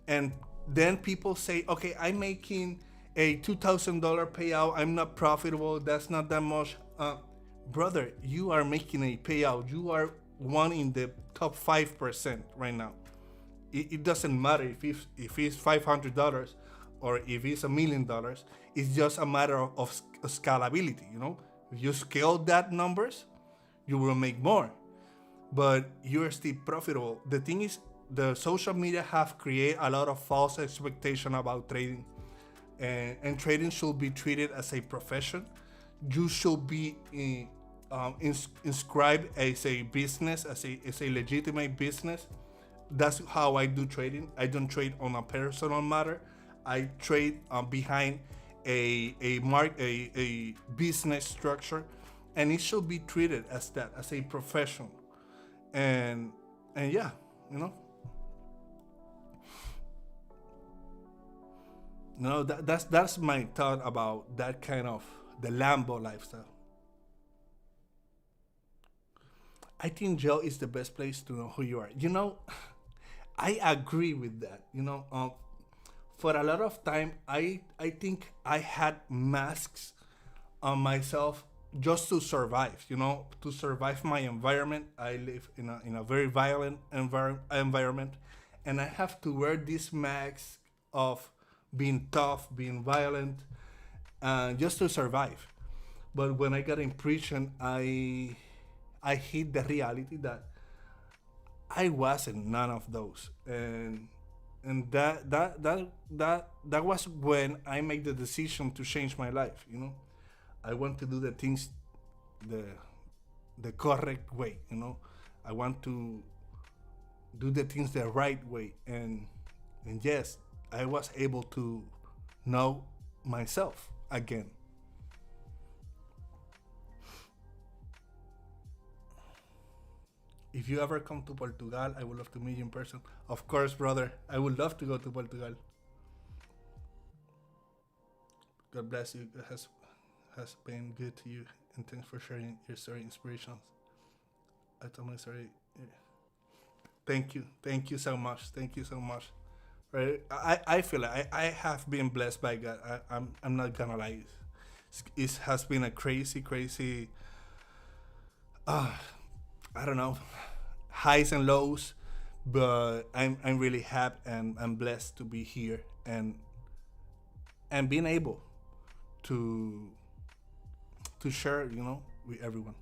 And then people say, okay, I'm making a $2,000 payout, I'm not profitable, that's not that much. Brother, you are making a payout, you are one in the top 5% right now. It doesn't matter if it's $500 or if it's $1,000,000. It's just a matter of scalability. If you scale that numbers, you will make more, but you're still profitable. The thing is, the social media have created a lot of false expectation about trading, and trading should be treated as a profession. You should be inscribed as a business, as a legitimate business. That's how I do trading. I don't trade on a personal matter. I trade behind a business structure, and it should be treated as that, as a profession. And yeah, that's my thought about that kind of the Lambo lifestyle. I think jail is the best place to know who you are. I agree with that. For a lot of time, I think I had masks on myself just to survive. To survive my environment. I live in a very violent environment, and I have to wear this mask of being tough, being violent, just to survive. But when I got in prison, I hit the reality that I wasn't none of those, and that was when I made the decision to change my life. I want to do the things the correct way. I want to do the things the right way, and yes, I was able to know myself again. If you ever come to Portugal, I would love to meet you in person. Of course, brother, I would love to go to Portugal. God bless you. It has been good to you, and thanks for sharing your story, inspirations. I told my story. Yeah. Thank you so much. Thank you so much. Right, I feel like I have been blessed by God. I'm not gonna lie. It has been a crazy. Uh, I don't know, highs and lows, but I'm really happy and I'm blessed to be here and being able to share, with everyone.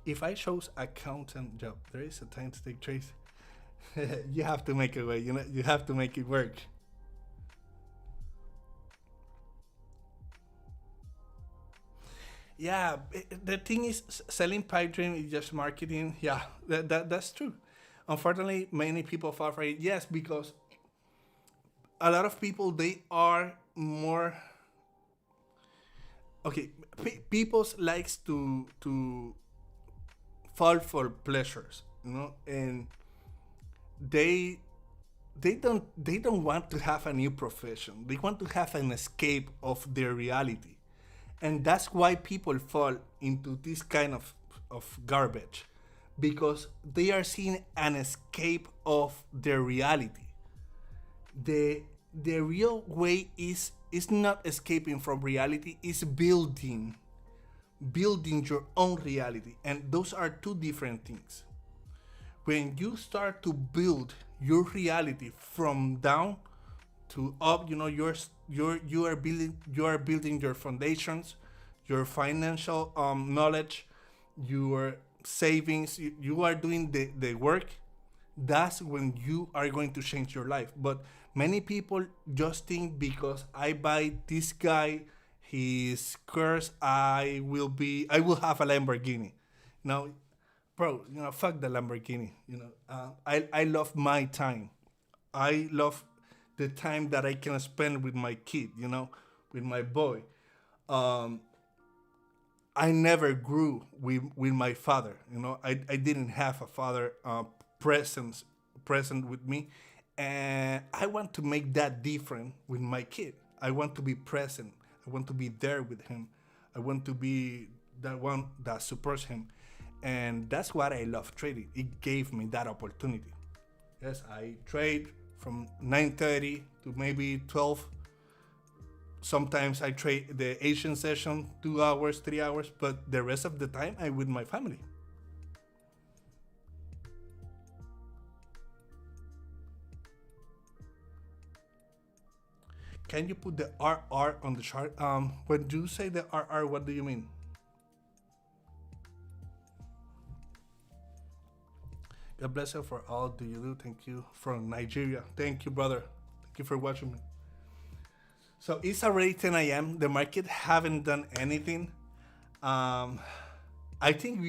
If I chose accountant job, there is a time to take trades. You have to make a way. You have to make it work. Yeah, the thing is, selling pipe dream is just marketing. Yeah, that's true. Unfortunately, many people fall for it. Yes, because a lot of people, they are more okay. People likes to fall for pleasures, and they they don't want to have a new profession. They want to have an escape of their reality, and that's why people fall into this kind of garbage because they are seeing an escape of their reality. The real way is not escaping from reality, is building your own reality, and those are two different things. When you start to build your reality from down to up, you are building your foundations, your financial knowledge, your savings. You are doing the work. That's when you are going to change your life. But many people just think because I buy this guy his cars, I will have a Lamborghini. Now, bro, fuck the Lamborghini. I love my time. I love the time that I can spend with my kid. With my boy. Um, I never grew with my father. I didn't have a father presence present with me, and I want to make that different with my kid. I want to be present. I want to be there with him. I want to be that one that supports him, and that's what I love trading. It gave me that opportunity. Yes, I trade from 9:30 to maybe 12. Sometimes I trade the Asian session 2 hours, 3 hours, but the rest of the time I'm with my family. Can you put the RR on the chart? When you say the RR, what do you mean? God bless you for all do you do. Thank you from Nigeria. Thank you, brother. Thank you for watching me. So it's already 10 a.m. The market haven't done anything. Um, I think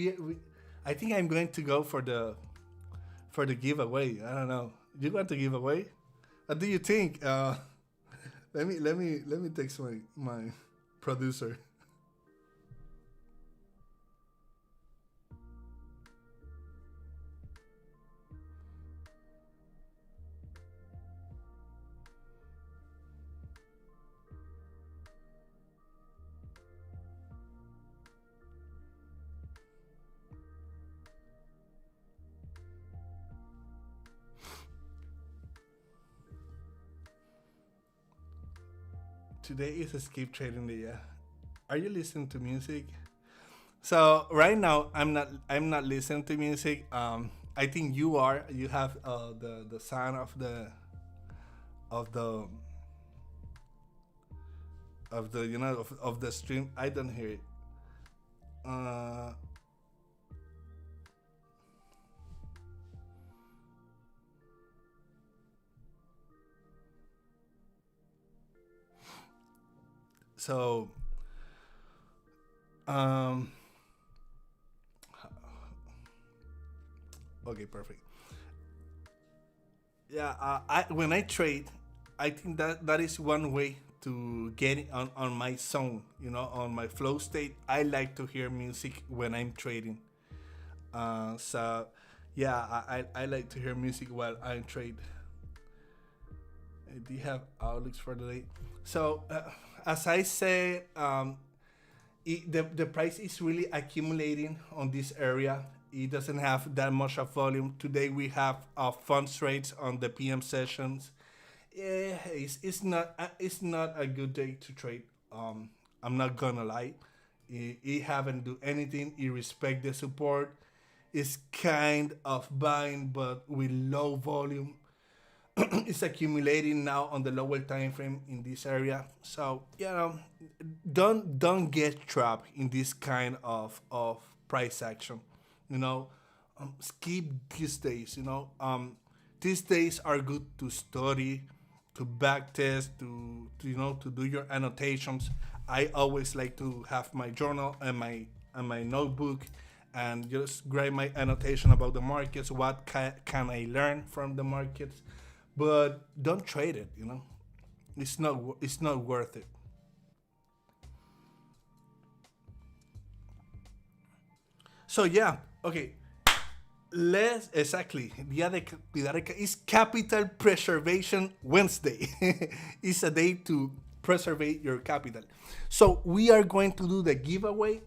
I think I'm going to go for the giveaway. I don't know. You want to give away? What do you think? Let me text my producer. Today is escape trading day. Yeah. Are you listening to music? So right now I'm not listening to music. I think you are. You have the sound of the of the of the stream. I don't hear it. Uh, so um, okay, perfect. Yeah, when I trade, I think that is one way to get it on my zone. On my flow state. I like to hear music when I'm trading. So yeah, I like to hear music while I trade. Do you have outlooks for the day? So as I said, the price is really accumulating on this area. It doesn't have that much of volume. Today we have funds rates on the PM sessions. Yeah, it's not a good day to trade. I'm not gonna lie. It haven't do anything. It respect the support. It's kind of buying, but with low volume. It's accumulating now on the lower time frame in this area. So don't get trapped in this kind of price action. You know, skip these days. These days are good to study, to back test, to do your annotations. I always like to have my journal and my notebook and just write my annotation about the markets. What can I learn from the markets? But don't trade it. It's not worth it. So yeah, okay. Let's exactly the other is Capital Preservation Wednesday. It's a day to preserve your capital. So we are going to do the giveaway,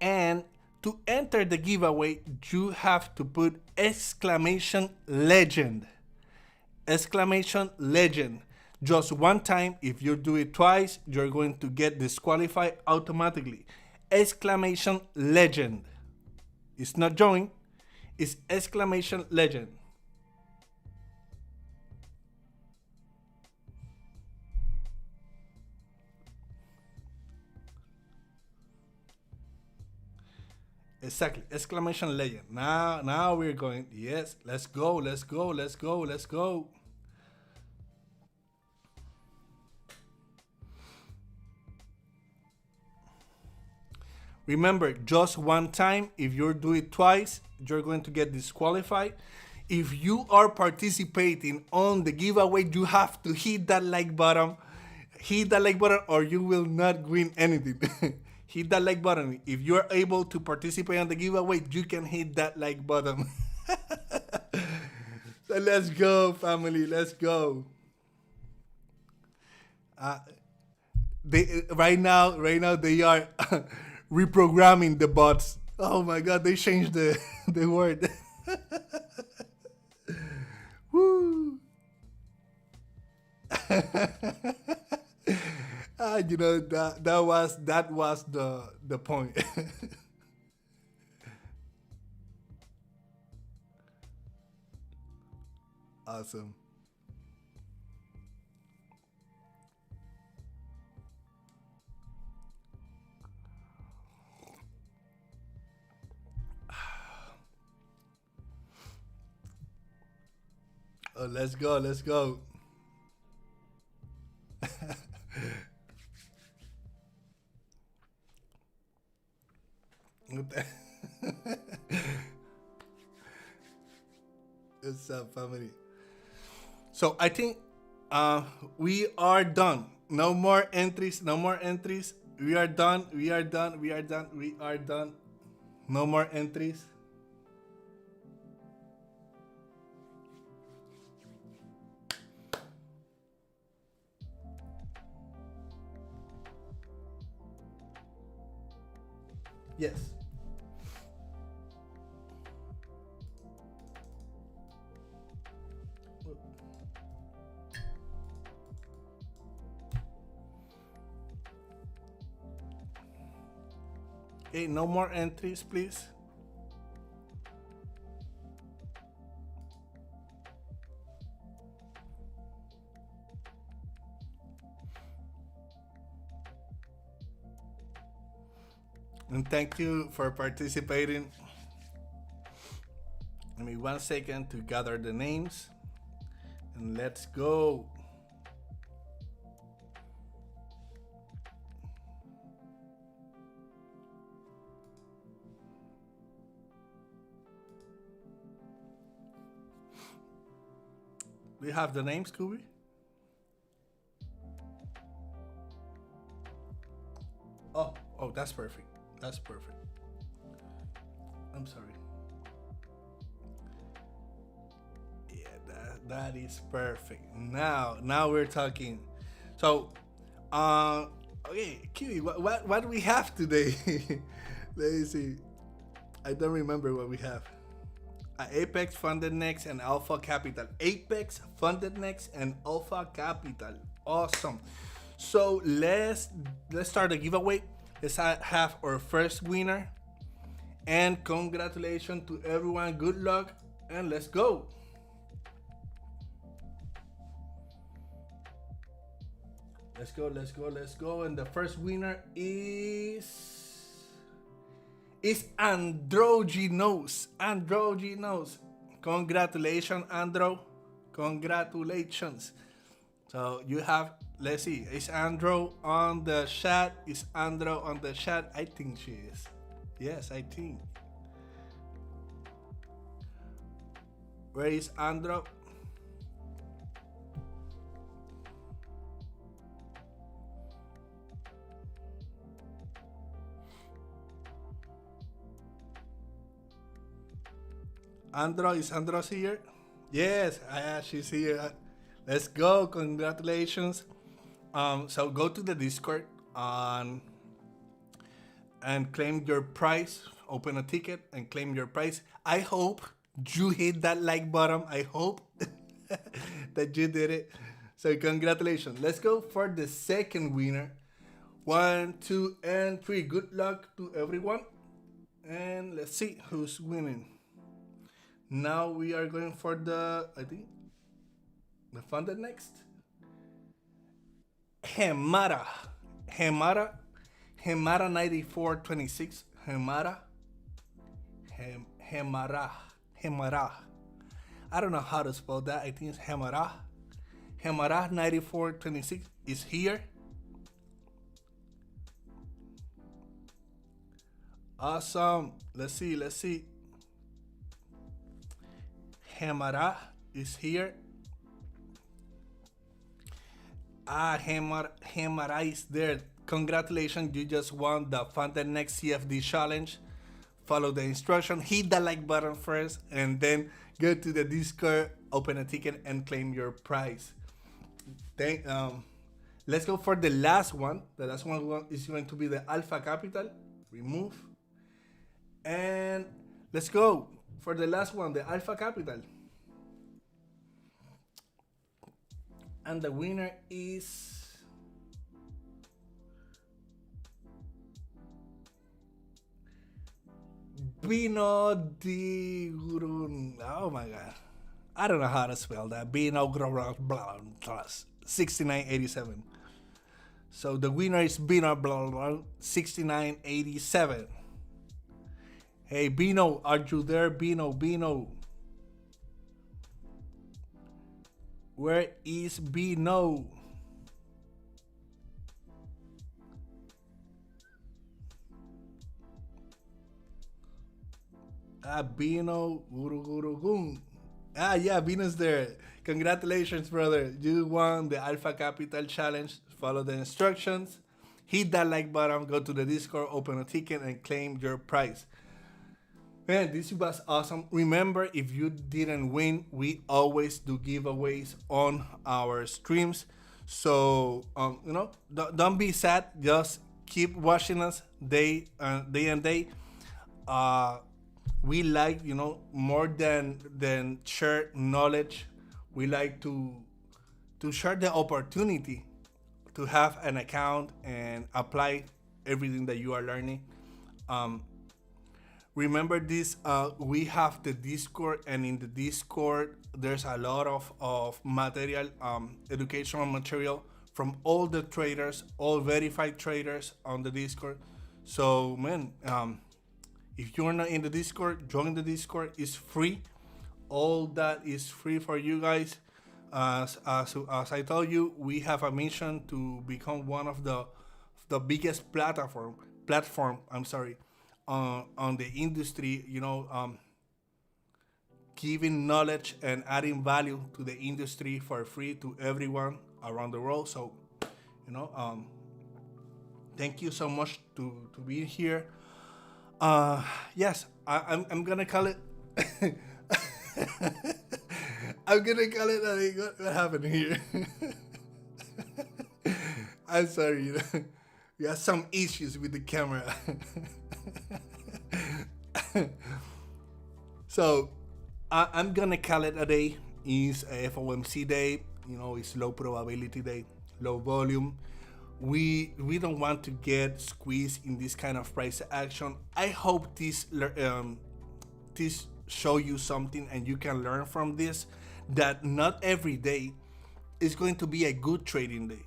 And to enter the giveaway, you have to put exclamation legend. Exclamation legend. Just one time. If you do it twice, you're going to get disqualified automatically. Exclamation legend. It's not join, it's exclamation legend. Exactly. Exclamation legend. Now we're going. Yes, let's go, let's go, let's go, let's go. Remember, just one time. If you do it twice, you're going to get disqualified. If you are participating on the giveaway, you have to hit that like button. Hit that like button or you will not win anything. Hit that like button. If you're able to participate on the giveaway, you can hit that like button. So let's go, family. Let's go. Right now they are reprogramming the bots. Oh my god, they changed the word. Woo. You know that was the point. Awesome. Oh, let's go, let's go. What's up, family? So I think we are done. No more entries, no more entries. We are done, we are done, we are done, we are done. No more entries. Yes. Okay, no more entries, please. And thank you for participating. Give me 1 second to gather the names. And let's go. Do you have the name, Scooby? Oh, that's perfect. That's perfect. I'm sorry. Yeah, that is perfect. Now we're talking. So, okay, Kiwi, what do we have today? Let me see. I don't remember what we have. Apex funded next and Alpha Capital. Apex funded next and Alpha Capital. Awesome. So let's start the giveaway. Let's have our first winner. And congratulations to everyone. Good luck and let's go. Let's go, let's go, let's go. And the first winner is Androgynos. Androgynos. Congratulations, Andro. Congratulations. So you have, let's see, is Andro on the chat? Is Andro on the chat? I think she is. Yes, I think. Where is Andro? Is Andros here? Yes, she's here. Let's go. Congratulations. So go to the Discord and claim your prize. Open a ticket and claim your prize. I hope you hit that like button. I hope that you did it. So congratulations. Let's go for the second winner. 1, 2, and 3. Good luck to everyone. And let's see who's winning. Now we are going for the, I think, the funded next. Hemara 9426. Hemara. I don't know how to spell that. I think it's Hemara. Hemara 9426 is here. Awesome. Let's see. Hemara is here. Hemara is there. Congratulations, you just won the Funded Next CFD challenge. Follow the instruction, hit the like button first, and then go to the Discord, open a ticket, and claim your prize. Let's go for the last one. The last one is going to be the Alpha Capital. Remove. And let's go for the last one, the Alpha Capital. And the winner is Bino di Gurun. Oh my god. I don't know how to spell that. Bino 6987. So the winner is Bino 6987. Hey Bino, are you there? Bino. Where is Bino? Bino Guru. Yeah, Bino's there. Congratulations, brother. You won the Alpha Capital Challenge. Follow the instructions. Hit that like button, go to the Discord, open a ticket, and claim your prize. Man, this was awesome. Remember, if you didn't win, we always do giveaways on our streams. So, don't be sad. Just keep watching us day and day. We like, more than share knowledge. We like to share the opportunity to have an account and apply everything that you are learning. Remember this, we have the Discord, and in the Discord, there's a lot of material, educational material from all the traders, all verified traders on the Discord. So, man, if you're not in the Discord, join the Discord. It's free. All that is free for you guys. As I told you, we have a mission to become one of the biggest platform. On the industry, giving knowledge and adding value to the industry for free to everyone around the world. So, thank you so much to be here. Yes, I'm gonna call it. I'm gonna call it. What happened here? I'm sorry. We have some issues with the camera. So I'm gonna call it a day. It's a FOMC day. It's low probability day, low volume. We don't want to get squeezed in this kind of price action. I hope this show you something and you can learn from this, that not every day is going to be a good trading day,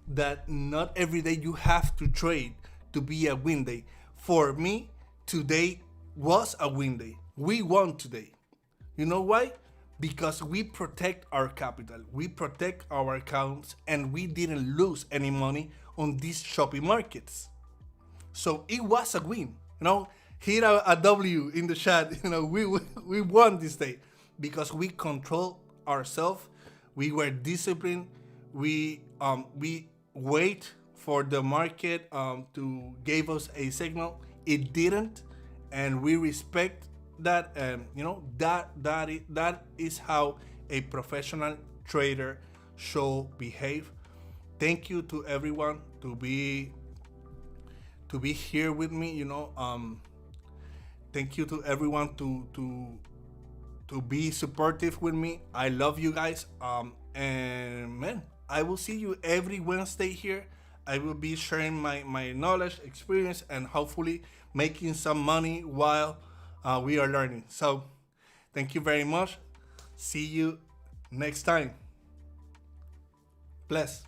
that not every day you have to trade to be a win day. For me, today was a win day. We won today. You know why? Because we protect our capital, we protect our accounts, and we didn't lose any money on these choppy markets. So it was a win. Hit a W in the chat. We won this day because we control ourselves. We were disciplined. We wait for the market to give us a signal. It didn't, and we respect that. That is how a professional trader should behave. Thank you to everyone to to be here with me. Thank you to everyone to be supportive with me. I love you guys. And man, I will see you every Wednesday here. I will be sharing my knowledge, experience, and hopefully making some money while we are learning. So thank you very much. See you next time. Bless.